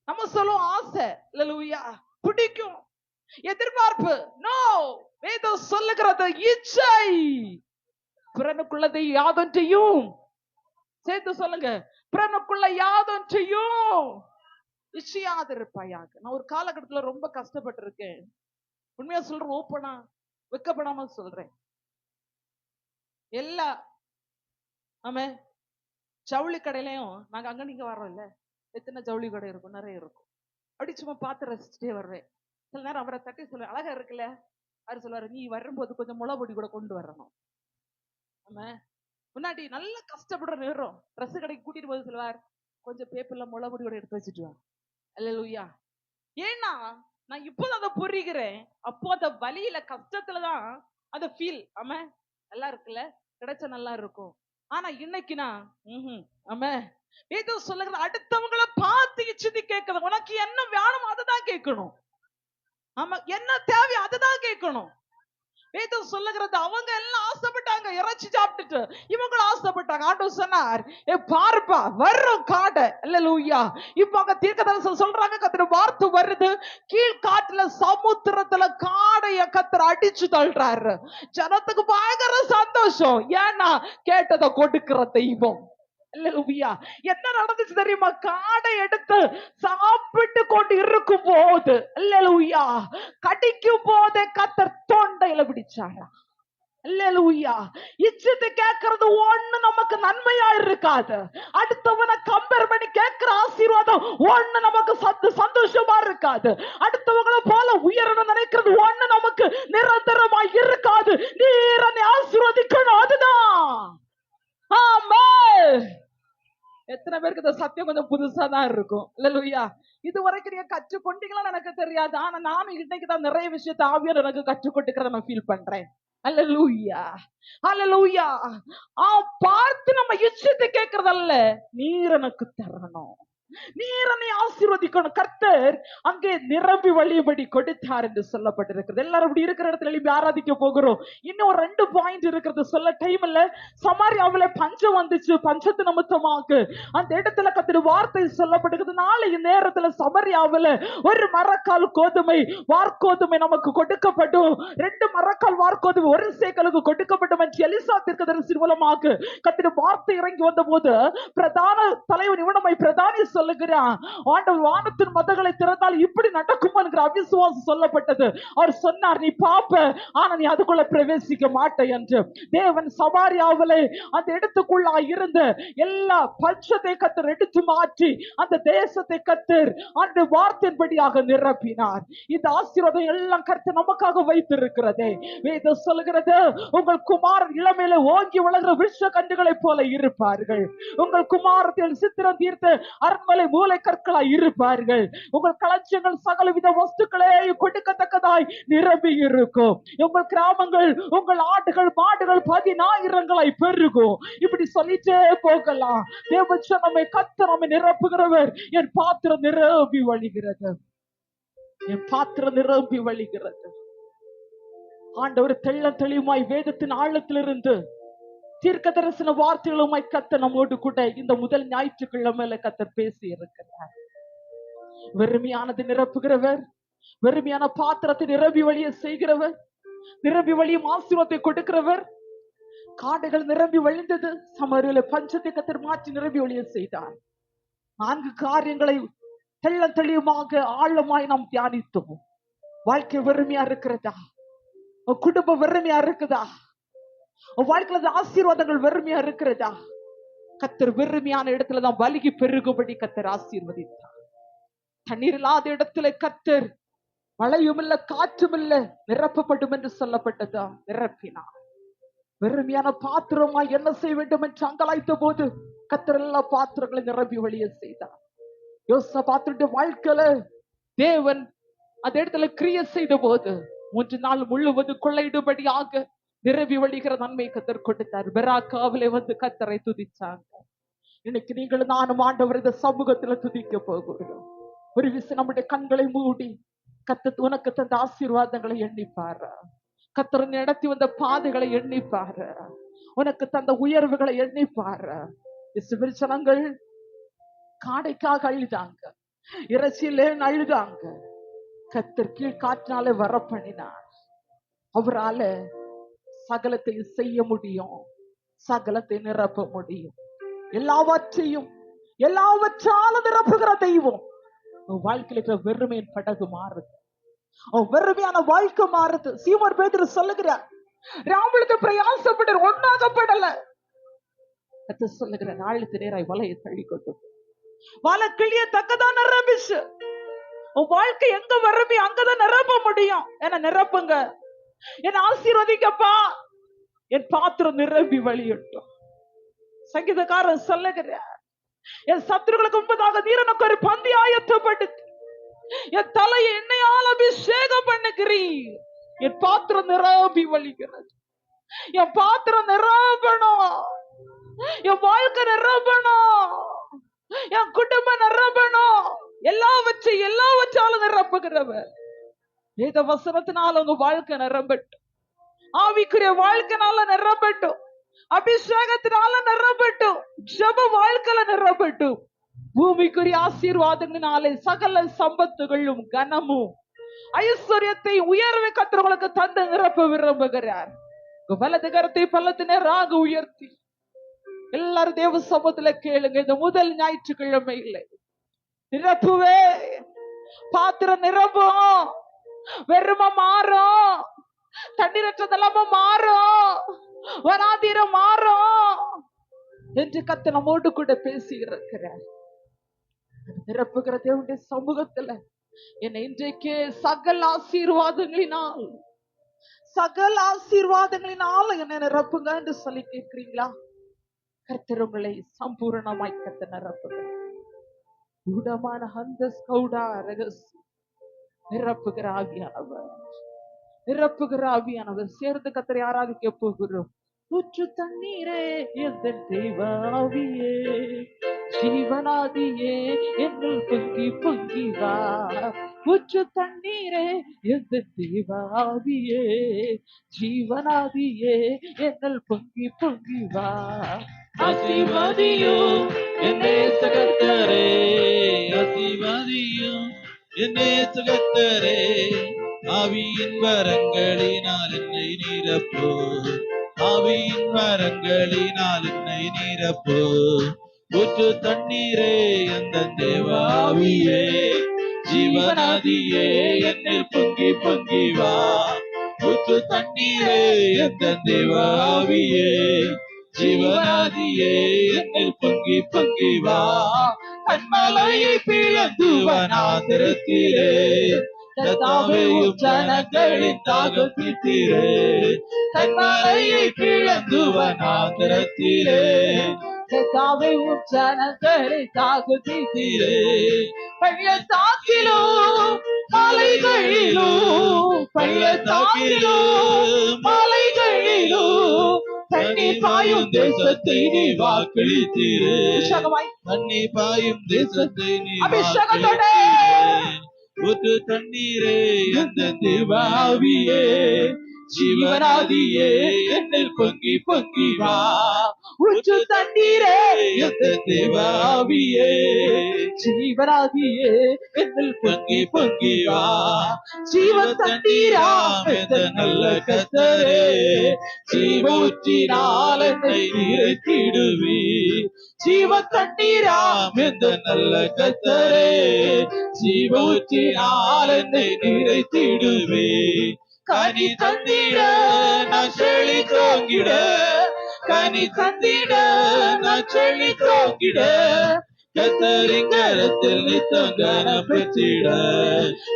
நம்ம சொல்லுவோம் ஆசை, அல்லேலூயா, பிடிக்கும், எதிர்பார்ப்பு. நோ, வேதம் சொல்லுகிறது இச்சை. பிறனுக்குள்ளதை யாதொன்றையும் சேர்த்து சொல்லுங்க, பிறனுக்குள்ள யாதொன்றையும் இச்சையாது இருப்பாயாக. நான் ஒரு காலகட்டத்துல ரொம்ப கஷ்டப்பட்டு இருக்கேன். உண்மையா சொல்றேன், ஓப்பனா வெக்கப்படாம சொல்றேன். எல்லா ஆமே ஜவுளி கடையிலையும் நாங்க அங்க நீங்க வரோம் இல்ல, எத்தனை ஜவுளி கடை இருக்கும், நிறைய இருக்கும். அப்படி சும்மா பார்த்து ரசிச்சுட்டே வருவேன். சில நேரம் அவரை தட்டி சொல்லுவேன், அழகா இருக்குல்ல, அவரு சொல்லுவாரு, நீ வரும்போது கொஞ்சம் முளைப்பொடி கூட கொண்டு வரணும். ஆமா, முன்னாடி நல்லா கஷ்டப்படுற நேரம் ட்ரெஸ் கடைக்கு கூட்டிட்டு போது சொல்லுவார், கொஞ்சம் பேப்பர்ல முளைப்பொடி கூட எடுத்து வச்சுட்டு வா. அல்லேலூயா. ஏன்னா நான் இப்போதான் அதை புரிகிறேன். அப்போ அந்த வலியில கஷ்டத்துலதான் அந்த ஃபீல், ஆமா, நல்லா இருக்குல்ல, கிடைச்சா நல்லா இருக்கும். ஆனா இன்னைக்கு நான் ஆமா, ஏதோ சொல்லுகிறது, அடுத்தவங்களை பார்த்து இச்சிதி கேட்கணும். உனக்கு என்ன வேணும் அதுதான் கேட்கணும். ஆமா, என்ன தேவை அதுதான் கேட்கணும். வேதம் சொல்லுகிறது, அவங்க எல்லாம் ஆசைப்பட்டாங்க இறைச்சி சாப்பிட்டுட்டு, இவங்களும் ஆசைப்பட்டாங்க. ஆண்டவர் சொன்னார், ஏ பாருப்பா வர்றோம் காடை. அல்லேலூயா. இப்ப அங்க தீர்க்கதரிசனம் சொல்றாங்க, கர்த்தர் வார்த்தை வருது, கீழ்காட்டுல சமுத்திரத்துல காடைய கர்த்தர் அடிச்சு தள்ளுறாரு. ஜனத்துக்கு பயங்கர சந்தோஷம், ஏன்னா கேட்டதை கொடுக்கிற தெய்வம். அல்லேலூயா. என்ன நடந்துச்சு தெரியுமா? காடை எடுத்து சாப்பிட்டு கொண்டு இருக்கும் போது, அல்லேலூயா, கடிக்கும் போதே கர்த்தர் தொண்டையில பிடிச்சாரா. அல்லேலூயா. இச்சித்து கேட்கறது ஒண்ணு நமக்கு நன்மையா இருக்காது. அடுத்தவனை கம்பேர் பண்ணி கேட்கிற ஆசீர்வாதம் ஒண்ணு நமக்கு சந்தோஷமா இருக்காது. அடுத்தவங்களை போல உயரணும் நினைக்கிறது ஒண்ணு நமக்கு நிரந்தரமா இருக்காது. நீரனை ஆசீர்வதிக்கணும், அதுதான். ஆமா, எத்தனை பேருக்கு இந்த சத்தியம் கொஞ்சம் புதுசா தான் இருக்கும். அல்லேலூயா. இது வரைக்கும் நீங்க கற்றுக்கொண்டீங்களான்னு எனக்கு தெரியாது, ஆனா நானும் இன்னைக்கு தான் நிறைய விஷயத்தை ஆவியானவர் எனக்கு கற்றுக்கொண்டிருக்கிறத நான் ஃபீல் பண்றேன். அல்லேலூயா, அல்லேலூயா. பார்த்து நம்ம இஷ்டத்தை கேட்கறதல்ல, நீர் எனக்கு தரணும், நீரனை ஆசீர்வதிக்கணும். கர்த்தர் அங்கே நிரம்பி வழிபடி கொடுத்தார் என்று சொல்லப்பட்டிருக்கிறது. எல்லாரும் இப்படி இருக்கிற இடத்துல எழுப்பி ஆராதிக்க போகிறோம். இன்னும் 2 பாயிண்ட் இருக்கிறது, சொல்ல டைம் இல்ல. சமாரியாவுல பஞ்சம் வந்துச்சு, பஞ்சத்து நிமித்தமாக அந்த இடத்துல கர்த்தர் வார்த்தை சொல்லப்பட்டிருக்கிறது. நாளை நேரத்துல சமாரியாவுல ஒரு மரக்கால் கோதுமை வார்கோதுமை நமக்கு கொடுக்கப்படும். 2 மரக்கால் வார்கோதுமை 1 சேக்கலுக்கு கொடுக்கப்படும் என்று எலிசா தீர்க்கதரிசி மூலமாக கர்த்தர் வார்த்தை இறங்கி வந்த போது பிரதான தலைவன் இவனமை பிரதானி சொல்லுகிறான், ஆண்டவர் வானத்தின் மதகளை திறந்தால் இப்படி நடக்கும் என்கிற அவிசுவாசம் சொல்லப்பட்டது. அவர் சொன்னார், நீ பாப்ப, ஆனா நீ அதுக்குள்ள பிரவேசிக்க மாட்டே என்று. தேவன் சமாரியாவிலே அந்த இடத்துக்குள்ள இருந்து எல்லா பட்சத்தை கத்தர் எடுத்து மாற்றி அந்த தேசத்தை கத்தர் அந்த வார்த்தையின்படியாக நிரப்பினார். இந்த ஆசீர்வாதம் எல்லாம் கர்த்தர் நமக்காக வைத்திருக்கிறதே. வேதம் சொல்லுகிறது, உங்கள் குமாரன் இளமையில ஓங்கி வளர்கிற விஷ கண்டுகளை போல இருப்பார்கள். உங்கள் குமாரத்தில் சித்திரம் தீர்த்து அரண்மனை மூளை கற்களாய் இருப்பார்கள். உங்கள் களஞ்சியங்கள் சகலவித வஸ்துக்களே கொடுக்கத்தக்கதாய் நிரம்பி இருக்கும். உங்கள் கிராமங்கள், உங்கள் ஆடுகள் மாடுகள் 10,000 பெருகும். இப்படி சொல்லிட்டே போகலாம். தேவச்சனமே கர்த்தர் நம்மை நிரப்புகிறவர். என் பாத்திரம் நிரம்பி வழிகிறது, என் பாத்திரம் நிரம்பி வழிகிறது. ஆண்டவர் தெள்ள தெளிவாய் வேதத்தின் ஆழத்திலிருந்து தீர்க்க தரிசன வார்த்தைகளுமாய் கர்த்தர் நம்மோடு கூட இந்த முதல் ஞாயிற்றுக்கிழமையில கர்த்தர் பேசி இருக்கிறார். வெறுமையானது நிரப்புகிறவர், வெறுமையான பாத்திரத்தை நிரம்பி வழிய செய்கிறவர், நிரம்பி வழியும் ஆசீர்வாதத்தை கொடுக்கிறவர். காடுகள் நிரம்பி வழிந்தது, சமரில பஞ்சத்தை கர்த்தர் மாற்றி நிரம்பி வழிய செய்தார். 4 காரியங்களை தெள்ள தெளிவாக ஆழமாய் நாம் தியானித்தோம். வாழ்க்கை வெறுமையா இருக்கிறதா? குடும்பம் வெறுமையா இருக்குதா? வாழ்க்கையில ஆசீர்வாதங்கள் வெறுமையா இருக்கிறதா? கர்த்தர் வெறுமையான இடத்துலதான் வலிகி பெருகும்படி கர்த்தர் ஆசீர்வதித்தார். தண்ணீர் இல்லாத இடத்துல கர்த்தர் மழையும் இல்ல காற்றும் இல்ல நிரப்பப்படும் என்று சொல்லப்பட்டதா, நிரப்பினார். வெறுமையான பாத்திரமா என்ன செய்ய வேண்டும் என்று அங்கலாய்த்த போது கர்த்தர் எல்லா பாத்திரங்களை நிரம்பி வழிய செய்தார். யோசபாத்துடைய வாழ்க்கையில தேவன் அந்த இடத்துல கிரியை செய்த போது 3 நாள் முழுவதும் கொள்ளையிடும்படியாக நிரம்பி வழிகிற நன்மை கர்த்தர் கொடுத்தார். பெராக்காவிலே வந்து கர்த்தரை துதிச்சாங்க. இன்னைக்கு நீங்களும் நானும் ஆண்டவர் இந்த சமூகத்துல துதிக்க போகிறோம். ஒரு விஷயம், நம்முடைய கண்களை மூடி கர்த்தர் உனக்கு தந்த ஆசீர்வாதங்களை எண்ணிப்பாரு. கர்த்தர் நடத்தி வந்த பாதைகளை எண்ணிப்பாரு. உனக்கு தந்த உயர்வுகளை எண்ணிப்பாரு. இஸ்ரவேல் ஜனங்கள் காடைக்காக அழுதாங்க, இறைச்சியிலே அழுதாங்க. கர்த்தர் கீழ் காற்றினாலே வர பண்ணினார். அவரால சகலத்தை செய்ய முடியும், சகலத்தை நிரப்ப முடியும். எல்லாவற்றாலும் நிரப்புகிற தெய்வம். வாழ்க்கையில வெறுமையின் படகு மாறுது, வெறுமையான வாழ்க்கை மாறுது. சீமோன் பேதுரு சொல்லுகிறார், ராமளுக்கு பிரயாசப்பட ஒன்னாகப்படல. சொல்லுகிற நாளுக்கு நேராய் வலையை தள்ளி கொண்டு வலை கிளிய தக்கதான் நிரம்பிச்சு. உன் வாழ்க்கை எங்க வரம்பி அங்கதான் நிரப்ப முடியும். என்ன நிரப்புங்க, என் ஆசீர்வதிக்கப்பா, என் பாத்திரம் நிரம்பி வழியட்டும். சங்கீதக்காரன் சொல்லுகிறார், என் சத்துருக்களுக்கு முன்பதாக நீர் எனக்கு ஒரு பந்தி ஆயத்தப்படுத்தி என் தலையை எண்ணெயால் அபிஷேகம் பண்ணுகிறீர். என் பாத்திரம் நிரம்பி வழிகிறது. என் பாத்திரம் நிரம்பணும், என் வாழ்க்கை நிரம்பணும், என் குடும்பம் நிரம்பணும். எல்லாவற்றாலும் நிரப்புகிறவர். வேத வசனத்தினால உங்க வாழ்க்கை நிரம்பட்டும், ஆவிக்குரிய வாழ்க்கைனால நிரம்பட்டும், அபிஷேகத்தினால நிரம்பட்டும், ஜெப வாழ்க்கையில நிரம்பட்டும். பூமிக்குரிய ஆசீர்வாதங்களினாலே சகல சம்பத்துகளும் கனமும் ஐஸ்வர்யத்தை உயர்வை கர்த்தருக்கு தந்து நிரப்ப விரும்புகிறார். வலது கரத்தை பள்ளத்து நேராக உயர்த்தி எல்லாரும் தேவ சமூகத்துல கேளுங்க. இந்த முதல் ஞாயிற்றுக்கிழமை இல்லை, நிரப்புவே, பாத்திரம் நிரம்பும், வெறுமை மாறும், தண்ணீரற்றதெல்லாம மாறும், வனாதீரம் மாறும் என்று கர்த்தர் நம்மோடு கூட பேசி இருக்கிறார். நிரப்புகிற தேவனுடைய சமூகத்துல என்னை இன்றைக்கே சகல ஆசீர்வாதங்களினால என்னை நிரப்புங்க என்று சொல்லி கேட்கிறீங்களா? கர்த்தர் உங்களை சம்பூரணமாய் கர்த்தர் நிரப்புங்க. உடமான அந்த ஸ்கௌடா ரகசியம் நிரப்புகிற ஆவியானவர், நிரப்புகிற ஆவியானவர். சேர்ந்து கர்த்தரை ஆராதிக்க போகிறோம். ஊற்று தண்ணீரே எந்த தேவாவியே, ஜீவனாதியே என்னுள் பொங்கி பொங்கி வா. ஊற்று தண்ணீரே எந்த தேவாவியே, ஜீவனாதியே என்னுள் பொங்கி பொங்கி வா. ஆசீர்வாதியும் என்னே கர்த்தரே, ஆசீர்வாதியும் என்னே கர்த்தரே, ஆவியின் வரங்களினால் என்னை நிரப்போ, ஆவியின் வரங்களினால் என்னை நிரப்போ. ஊற்று தண்ணீரே அந்த தேவாவியே ஜீவநதியே என்னில் பொங்கி பொங்கி வா ஊற்று தண்ணீரே அந்த தேவாவியே ஜீவநதியே என்னில் பொங்கி பொங்கி வா கண்மலையை பிளந்து வனாந்திரத்திலே கர்த்தாவேயும் ஜனங்களின் தாகம் தீர்த்தீரே கண்மலையை பிளந்து வனாந்திரத்திலே கர்த்தாவேயும் ஜனங்களின் தாகம் தீர்த்தீரே பள்ளத்தாக்கிலும் மலைகளிலும் பள்ளத்தாக்கிலும் மலைகளிலும் தண்ணீர் பாயும் தேசத்தை நீ வாக்களித்தீரே தண்ணீர் பாயும் தேசத்தை நீ அபிஷேகத்தோட ஊற்று தண்ணீரே அந்த தேவாவியே ஜீவனாதியே என்னில் பொங்கி பொங்கி வா ஊற்று தண்ணீரே அந்த தேவாவியே ஜீவனாதியே என்னில் பொங்கி பொங்கி வா ஜீவ தண்ணீராம் இந்த நல்ல கர்த்தரே ஜீவூற்றினால் என்னை நிறைத்திடுவி ஜீவ தண்ணீராம் இந்த நல்ல கர்த்தரே ஜீவூற்றினால் என்னை நிறைத்திடுவி கனி தந்திட நான் செழி தோங்கிட கனி தந்திட நான் செழி தோங்கிட கத்தரின் கரத்தில் நித்தம் கனம் பெற்றிட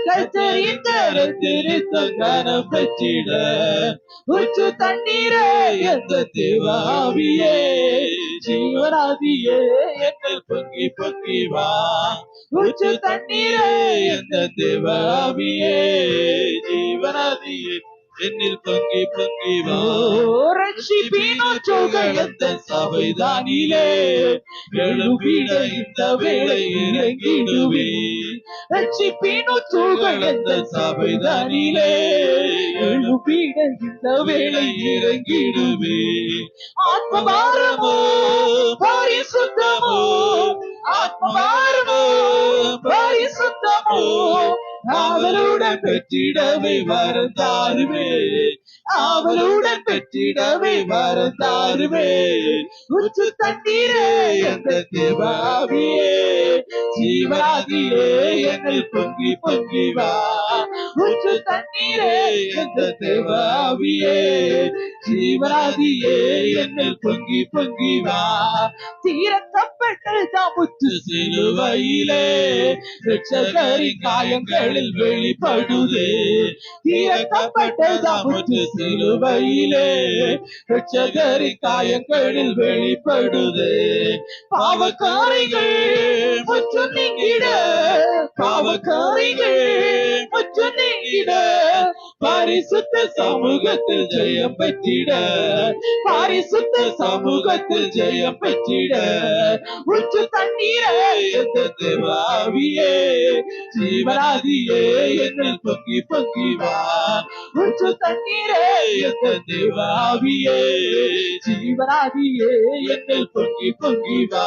கத்தரின் கரத்தில் நித்தம் கனம் பெற்றிட ஊற்று தண்ணீரே எந்த தேவாவியே ஜீவனாதியே என்னில் பொங்கி பொங்கி வா ஊற்று தண்ணீரே எந்த தேவாவியே ஜீவனாதியே என்னில் பொங்கி பொங்கி வா ரட்சிப்பினோற்றுகள் எந்த சபைதானிலே எழுப்பிட இந்த வேளை இறங்கிடுவே ரட்சிப்பினோற்றுகள் எந்த சபைதானிலே எழுப்பிட இந்த வேளை இறங்கிடுவே ஆத்மபாரமோ பரிசுத்தமோ ஆத்மபாரமோ பரிசுத்தமோ அவளுடன் பெற்றிடவே வரந்தாருவே அவளுடன் பெற்றிடவே வரந்தாருவே ஊற்று தண்ணீரே எந்த தேவாவியே ஜீவனாதியே என்னில் பொங்கி பொங்கி வா ஊற்று தண்ணீரே எந்த தேவாவியே ஜீவனாதியே என்னில் பொங்கி பொங்கி வா தீரக்கப்பட்டு தாமுத்து சிலுவையிலே ரட்சகரின் காயங்களில் வெளிப்படுதே தீரக்கப்பட்ட தாமுத்து சிலுவையிலே ரட்சகரின் காயங்களில் வெளிப்படுதே பாவக்காரிகள் முற்றும் நீங்கிட பாவக்காரிகள் முற்றும் நீங்கிட பரிசுத்த சமூகத்தில் ஜெயம் பெற்றிட பரிசுத்த சமூகத்தில் ஜெயம் பெற்றிட ஊற்று தண்ணீரே எந்த தேவாவியே ஜீவனாதியே என்னில் பொங்கி பொங்கி வா ஊற்று தண்ணீரே எந்த தேவாவியே ஜீவனாதியே என்னில் பொங்கி பொங்கி வா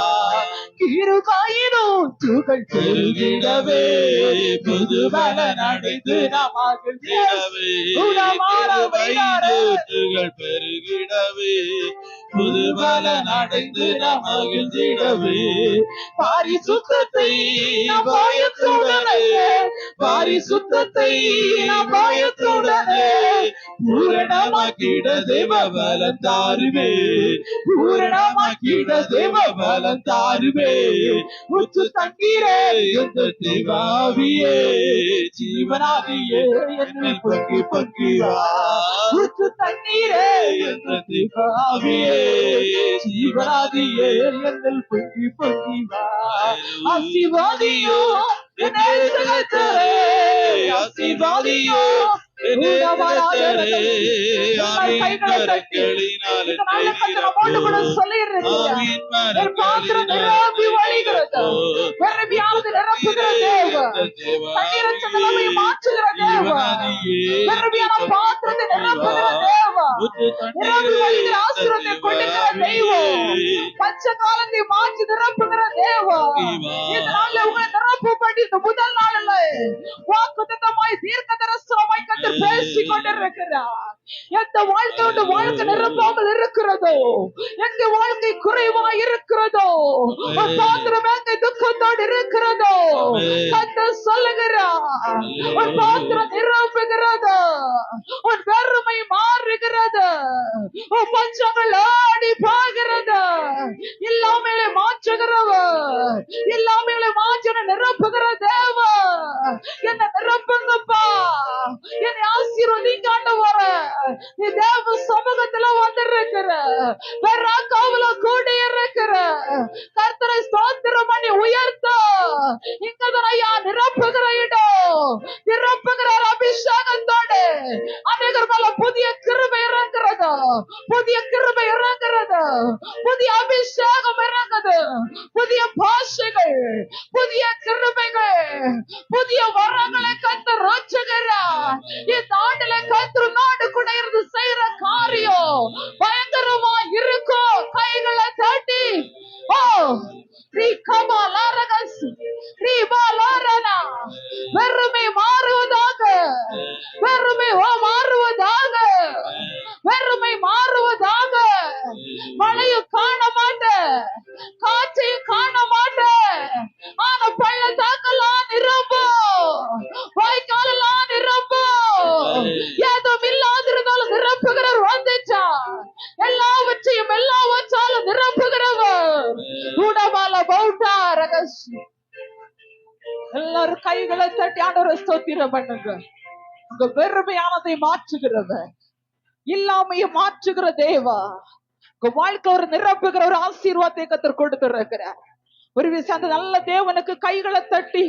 கிருபாயினோ துகள் பெருகிடவே புது பலன் அடைந்து நாம் மகிழ்ந்திடவே வைரூற்றுகள் பெருகிடவே புது பலன் அடைந்து நாம் மகிழ்ந்திடவே பாரிசுத்தத்தை நாம் பயத்துடனே பாரிசுத்தத்தை நாம் பயத்துடனே பூரணமாக்கிட தேவ பலன் தாருவே பூரணமாக்கிட தேவ பலன் தாருவே ஊற்று தண்ணீரே எந்த தேவாவியே ஜீவனாவியே என்னில் பொங்கி பொங்கி வா ஊற்று தண்ணீரே எந்த தேவாவியே ஜீவனாதியே என்னில் பொங்கி பொங்கி வா ஆசீர்வாதியோ ஆசீர்வாதியோ சொல்லிடுறேன் நிரப்புகிற தேவ, அந்த கண்ணீரற்ற தேவாவியே நிலைமையை மாற்றுகிற தேவ, இவனதியே வெறுமையான தீபம் பாத்திரத்தை இவா நிரப்புகிற தேவ, ஊற்று நிரம்பி தண்ணீரே வழிகிற அந்த ஆசீர்வாதத்தை கொடுக்கிற தெய்வம், தேவாவியே பச்சை காலத்தை மாற்றி நிரப்புகிற தேவம். இவா இந்த நாள்ல உங்களை நிரப்பும்படி இந்த முதல் நாள்ல வாக்குத்தத்தமாய் தீர்க்க தரிசனமாய் கர்த்தர் பேசிக் கொண்டிருக்கிறார். எந்த வாழ்க்கையோட வாழ்க்கை நிரப்பாமல் இருக்கிறதோ, எங்க வாழ்க்கை குறைவாய் இருக்கிறதோ, ஒரு பாத்திரம் எங்க துக்கத்தோடு இருக்கிறதோ, கர்த்தர் சொல்லுகிறார், ஒரு பாத்திரம் நிரம்புகிறது, ஒரு வெறுமை மாறுகிறது, ஒரு பஞ்சங்கள் ஆடி போகிறது. இல்லாமலே மாற்றுகிறவர், இல்லாமலே மாற்றின நிரப்புகிற தேவ, என்ன நிரப்புங்கப்பா, என்னை ஆசீர்வதிங்க ஆண்டவரே. நீ தேவ சமூகத்துல வந்திருக்கிற, வேற காவல கூடி இருக்கிற கர்த்தரை ஸ்தோத்திரம் பண்ணி உயர்த்த இங்கதான் ஐயா நிரப்புகிற இடம், நிரப்புகிற அபிஷேகத்தோடு அநேகர் மேல புதிய கிருபை இறங்குறது, புதிய கிருபை இறங்குறது, புதிய அபிஷேகம் இறங்குது, புதிய பாஷைகள், புதிய கிருபைகள், புதிய வரங்களை கர்த்தர் ரோச்சுகிறார். இந்த ஆண்டுல கர்த்தர் நாடு கூட இருந்து செய்யற காரியம் பயங்கரமா இருக்கும். கைகளை தட்டி ஓ வெறுமை மாறுவதாக, வெறுமை மாறுவதாக, வெறுமை மாறுவதாக. மழையும் காண மாட்டேன், காற்றையும் காண மாட்டேன், ஆனா பள்ளத்தாக்கெல்லாம் நிரம்பும், வாய்க்காலெல்லாம் நிரம்பும். ஏதும் இல்லாதிருந்தாலும் நிரப்புகிறவர் வந்துச்சா, எல்லாவற்றாலும் நிரப்புகிறவர். உடமால பௌட்டா ரகசியம். எல்லாரும் கைகளை தட்டி ஆண்டவரை ஸ்தோத்திரம் பண்ணுங்க. உங்க வெறுமையானதை மாற்றுகிறவர், இல்லாமையை மாற்றுகிற தேவா, உங்க வாழ்க்கை ஒரு நிரப்புகிற ஒரு ஆசீர்வாதத்தை கர்த்தர் கொடுத்திருக்கிறார். ஒரு விஷயம், அந்த நல்ல தேவனுக்கு கைகளை தட்டி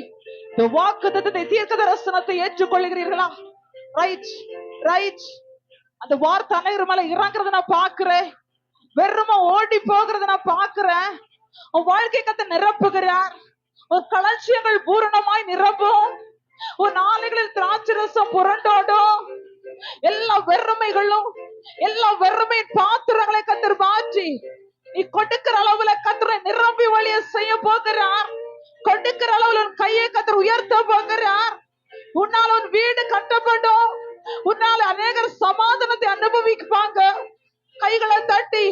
இந்த வாக்குத்தத்தத்தை தீர்க்க தரிசனத்தை ஏற்றுக்கொள்கிறீர்களா? Right right. அந்த வார்த்தை அனைவரும் மேல இறங்குறத நான் பாக்குறேன், வெறுமை ஓடி போகிறத நான் பாக்குறேன். உன் வாழ்க்கை கர்த்தர் நிரப்புகிறார். உன் களஞ்சியங்கள் பூரணமாய் நிரம்பும். உன் நாளைகளில் திராட்சரசம் புரண்டோடும். எல்லா வெறுமைகளும், எல்லா வெறுமை பாத்திரங்களை கர்த்தர் மாற்றி நீ கொடுக்கிற அளவுல கர்த்தரை நிரம்பி வழிய செய்ய போகிறார். கொடுக்கிற அளவுல உன் கையை கர்த்தர் உயர்த்த போகிறார். உன்னால உன் வீடு கட்டப்படும், உன்னால அநேகர் சமாதானத்தை அனுபவிப்பாங்க. கைகளை தட்டி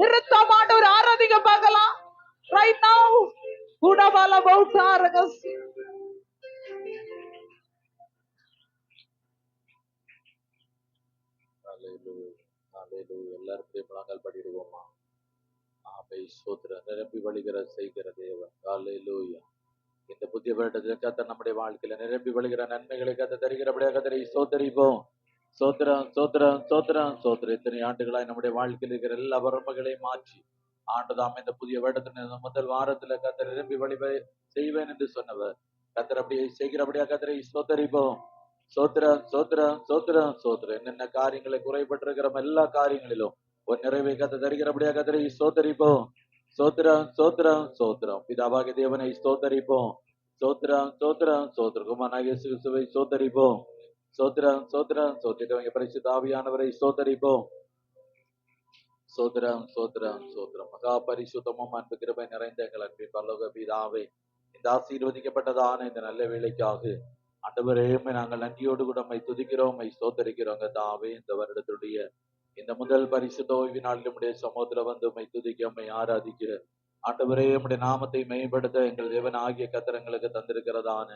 நிறுத்தமாட்ட ஒரு ஆராதிக்க பார்க்கலாம். ரைட் நவ உடவால பௌத்தா ரகசியம். எல்லாரும் முழங்கால் படிடுவோமா? நிரம்பி வழிகிற செய்கிற தேவன். ஹல்லேலூயா. இந்த புதிய வருடத்தில் கர்த்தர் நம்முடைய வாழ்க்கையில நிரம்பி வழிகிற நன்மைகளை கர்த்தர் தருகிறபடியாக கர்த்தரை ஸ்தோத்திரிப்போம். சோத்திரம் சோத்திரம் சோத்திரம் சோத்திரம். இத்தனை ஆண்டுகளாய் நம்முடைய வாழ்க்கையில் இருக்கிற எல்லா வரம்புகளையும் மாற்றி ஆண்டுதாம் இந்த புதிய வருடத்தின் முதல் வாரத்துல கர்த்தர் நிரம்பி வழிப செய்வேன் என்று சொன்னவர். கர்த்தர் அப்படியே செய்கிறபடியா கர்த்தரை ஸ்தோத்திரிப்போம். சோத்திரம் சோத்திரம் சோத்திரம் சோத்திரம். என்னென்ன காரியங்களை குறைபட்டிருக்கிற எல்லா காரியங்களிலும் ஒரு நிறைவை கர்த்தர் தருகிறபடியா கர்த்தரை ஸ்தோத்திரிப்போம். சோத்திரம் சோத்திரம் சோத்திரம். பிதாவாகிய தேவனை ஸ்தோத்திரிப்போம். சோத்திரம் சோத்திரம் சோத்திரம். குமாரனாகிய இயேசு கிறிஸ்துவை ஸ்தோத்திரிப்போம். சோத்திரம் சோத்திரம் சோத்திரம். பரிசுத்த ஆவியானவரை ஸ்தோத்திரிப்போம். சோத்திரம் சோத்திரம் சோத்திரம். மகா பரிசுத்தமும் அன்பு கிருபை நிறைந்த எங்கள் அன்பின் பரலோக பிதாவே, இந்த ஆசீர்வதிக்கப்பட்டதான இந்த நல்ல வேலைக்காக ஆண்டவரே நாங்கள் நன்றியோடு கூட உம்மை துதிக்கிறோம், உம்மை ஸ்தோத்திரிக்கிறோம். தாவே, இந்த வருடத்துடைய இந்த முதல் பரிசுத்த ஓய்வு நாளில் நம்முடைய சமூகத்துல வந்து உம்மை துதிக்க, உம்மை ஆராதிக்கிற ஆண்டவரே, நம்முடைய நாமத்தை மேம்படுத்த எங்கள் தேவன் ஆகிய கத்திரங்களுக்கு தந்திருக்கிறதான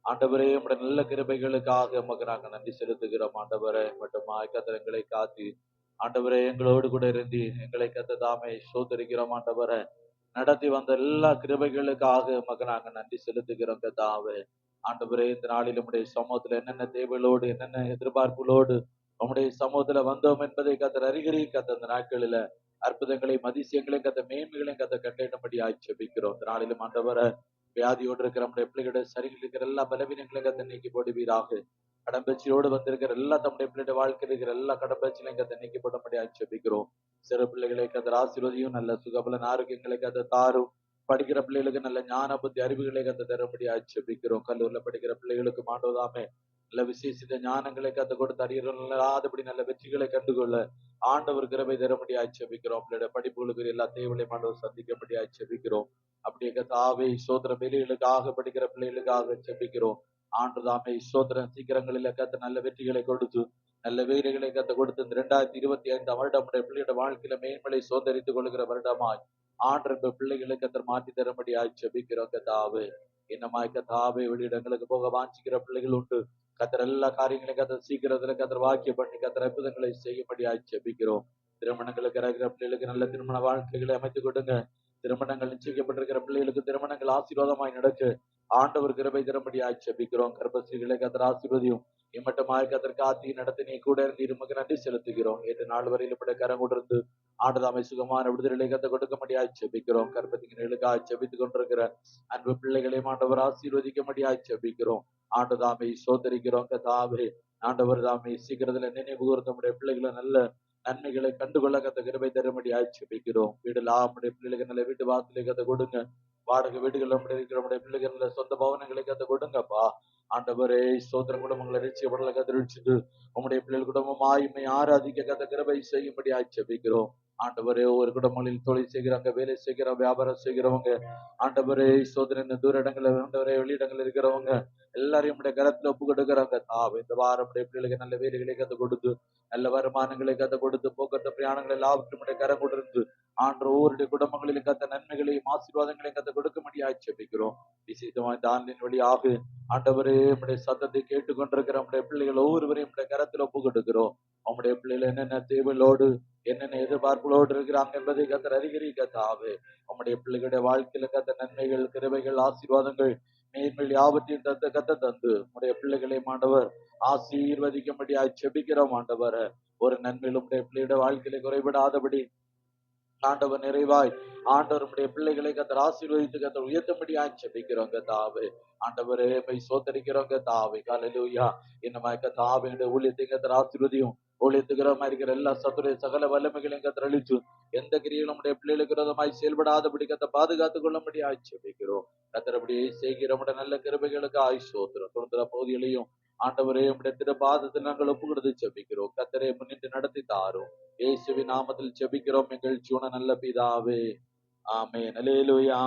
ஆண்டவரே, நம்முடைய நல்ல கிருபைகளுக்காக உமக்கு நாங்கள் நன்றி செலுத்துகிறோம். ஆண்டவரே, மட்டும் கத்திரங்களை காத்து ஆண்டவரே எங்களோடு கூட இருந்து எங்களை கத்ததாமே ஸ்தோத்திரிக்கிறோம். ஆண்டவரே, நடத்தி வந்த எல்லா கிருபைகளுக்காக உமக்கு நாங்கள் நன்றி செலுத்துகிறோம். கத்தாவே, ஆண்டவரே, இந்த நாளில் உம்முடைய சமூகத்துல என்னென்ன தேவைகளோடு என்னென்ன எதிர்பார்ப்புகளோடு உம்முடைய சமூகத்துல வந்தோம் என்பதை கத்தர் அறிகிறீ. கத்த இந்த நாட்களில அற்புதங்களையும் அதிசயங்களையும் கத்த மேன்மைகளையும் கத்த கட்டளிடும்படி ஆட்சேபிக்கிறோம். இந்த நாளிலும் ஆண்டவரை வியாதியோடு இருக்கிற நம்முடைய பிள்ளைகளுடைய சரியில் இருக்கிற எல்லா பலவீனங்களையும் கத்த நீக்கி போடுவீராக. கடம்பச்சியோடு வந்திருக்கிற எல்லா தம்முடைய பிள்ளைடைய வாழ்க்கையில் இருக்கிற எல்லா கடம்பச்சிலையும் கத்த நீக்கி போடும்படி ஆட்சேபிக்கிறோம். சிறு பிள்ளைகளை கத்த ஆசீர்வதியும் நல்ல சுகபலன் ஆரோக்கியங்களை கத்த தாரும். படிக்கிற பிள்ளைகளுக்கு நல்ல ஞான புத்தி அறிவுகளை கத்து தரும்படியா ஜெபிக்கிறோம். கல்லூரில படிக்கிற பிள்ளைகளுக்கு ஆண்டவராமே நல்ல விசேஷித்த ஞானங்களை கத்து கொடுத்து அறியறாதபடி நல்ல வெற்றிகளை கண்டுகொள்ள ஆண்டவர் கிருபை தரும்படியா ஜெபிக்கிறோம். பிள்ளையோட படிப்புகளுக்கு எல்லா தேவைகளையும் ஆண்டவர் சந்திக்கும்படியா ஜெபிக்கிறோம். அப்படியே கத்தாவே சோதர வெளிகளுக்காக படிக்கிற பிள்ளைகளுக்காக ஜெபிக்கிறோம். ஆண்டுதாமே சோதரன் சீக்கிரங்களில கத்து நல்ல வெற்றிகளை கொடுத்து நல்ல வீரர்களை கத்து கொடுத்து இந்த 2025 வருடம் பிள்ளையோட வாழ்க்கையில மேன்மலை சோதரித்துக் கொள்கிற வருடமாய் ஆண்டு பிள்ளைகளுக்கு கத்தர் மாற்றி தரும்படியாய் ஜெபிக்கிறோம். கத்தாவே என்னமாய் கத்தாவே வெளியிடங்களுக்கு போக வாஞ்சிக்கிற பிள்ளைகள் உண்டு. கத்தர் எல்லா காரியங்களையும் கத்தர் சீக்கிரத்துல கத்தர் வாக்கிய பண்ணி கத்தர் அற்புதங்களை செய்யும்படியாய் ஜெபிக்கிறோம். திருமணங்களுக்கு இருக்கிற பிள்ளைகளுக்கு நல்ல திருமண வாழ்க்கைகளை அமைத்து கொடுங்க. திருமணங்கள் நிச்சயிக்கப்பட்டிருக்கிற பிள்ளைகளுக்கு திருமணங்கள் ஆசீர்வாதமாய் நடக்க ஆண்டவர் கிருபை தரும்படியாய் ஜெபிக்கிறோம். கர்ப்பஸ்ரீகளை கத்தர் ஆசீர்வதியும் இம்மட்டமாய் கத்தர் காத்தி நடத்தி நீ கூட இருந்து இருமக்கு நன்றி செலுத்துகிறோம். 8 நாள் வரையில் இப்படி கரம் கொண்டிருந்து ஆண்டுதாமை சுகமான விடுதலை கத்த கொடுக்க முடியாது ஜெபிக்கிறோம். கர்ப்பத்திகளுக்காக ஜெபித்துக் கொண்டிருக்கிற அன்பு பிள்ளைகளையும் ஆண்டவர் ஆசீர்வதிக்க முடியாது ஜெபிக்கிறோம். ஆண்டுதாமை சோதரிக்கிறோம். கத்தாவே ஆண்டவர் தாமை சீக்கிரத்துல நினைவு கூர்ந்த நம்முடைய பிள்ளைகளை நல்ல நன்மைகளை கண்டுகொள்ள கத்த கிருபை தரும்படியாக ஜெபிக்கிறோம். வீடுலாம் நம்முடைய பிள்ளைகளுக்கு நல்ல வீட்டு வாசலை கத்த கொடுங்க. வாடகை வீடுகள் இருக்கிற நம்முடைய பிள்ளைகள் சொந்த பவனங்களை கத்த கொடுங்கப்பா. ஆண்டவரே சோதர குடும்பங்களை ரட்சிக்கப்படல கத்தரிச்சுட்டு உங்களுடைய பிள்ளைகள் குடும்பம் ஆய்மை ஆராதிக்க கத்த கிருபை செய்யும்படி ஜெபிக்கிறோம். ஆண்டவரே ஒவ்வொரு குடும்பங்களில் தொழில் செய்கிறவங்க, வேலை செய்கிறவங்க, வியாபாரம் செய்கிறவங்க, ஆண்டவரே சோதனை தூர இடங்கள்ல ஆண்டவரே வெளியிடங்கள் இருக்கிறவங்க எல்லாரையும் கரத்துல ஒப்பு கொடுக்குறாங்க. இந்த வாரம் பிள்ளைகளுக்கு நல்ல வேலைகளை கத்து கொடுத்து நல்ல வருமானங்களை கத்த கொடுத்து போக்குவரத்து பிரயாணங்கள் எல்லாவற்றும் கரம் கொடுத்து ஆண்டு ஒவ்வொருடைய குடும்பங்களிலும் கத்த நன்மைகளையும் ஆசீர்வாதங்களையும் கத்த கொடுக்க முடியாது ஜெபிக்கிறோம். விசேஷமா இந்த ஆன்லைன் வழியாக ஆண்டவரே நம்முடைய சத்தத்தை கேட்டுக்கொண்டிருக்கிற நம்முடைய பிள்ளைகள் ஒவ்வொருவரையும் கரத்துல ஒப்பு கொடுக்கிறோம். அவங்களுடைய பிள்ளைகள் என்னென்ன தேவைகளோடு என்னென்ன எதிர்பார்ப்புகளோடு இருக்கிறாங்க என்பதை கத்தர் அறிகிறீங்கத்தாவே. நம்முடைய பிள்ளைகளுடைய வாழ்க்கையில கத்த நன்மைகள், கிருபைகள், ஆசீர்வாதங்கள், மேன்மைகள் யாவற்றையும் கத்த தந்து நம்முடைய பிள்ளைகளை ஆண்டவர் ஆசீர்வதிக்கும்படியாய் ஜெபிக்கிறோம். ஆண்டவர் ஒரு நன்மையில் உடைய பிள்ளையுடைய வாழ்க்கையில குறைபடாதபடி ஆண்டவர் நிறைவாய் ஆண்டவர் நம்முடைய பிள்ளைகளை கத்தர் ஆசீர்வதித்து கத்தர் உயர்த்தும்படியாய் ஜெபிக்கிறோம். கத்தாவே ஆண்டவரே போய் சோதரிக்கிறோம். கத்தாவே ஹல்லேலூயா. இன்னமா கத்தாவே ஊழியத்தை கத்தர் ஆசீர்வதியும். ஊழியத்துக்கிறமா இருக்கிற எல்லா சத்துடைய சகல வல்லமைகளையும் கத்தர் அழிச்சு எந்த கிரியிலும் நம்முடைய பிள்ளைகளுக்கு விரோதமாய் செயல்படாதபடி கத்த பாதுகாத்துக் கொள்ளும்படியாய் ஜெபிக்கிறோம். கத்தரபடியே செய்கிற நம்முடைய நல்ல கிருபைகளுக்கு ஆயுசோத்திரம் கொடுக்கிற பகுதிகளையும் ஆண்டவரே நம்முடைய திரு பாதத்தில் நாங்கள் ஒப்பு கொடுத்து ஜெபிக்கிறோம். கத்தரை முன்னிட்டு நடத்தி தாரும். இயேசுவின் நாமத்தில் ஜெபிக்கிறோம் எங்கள் ஜீவன நல்ல பிதாவே. ஆமென். அல்லேலூயா.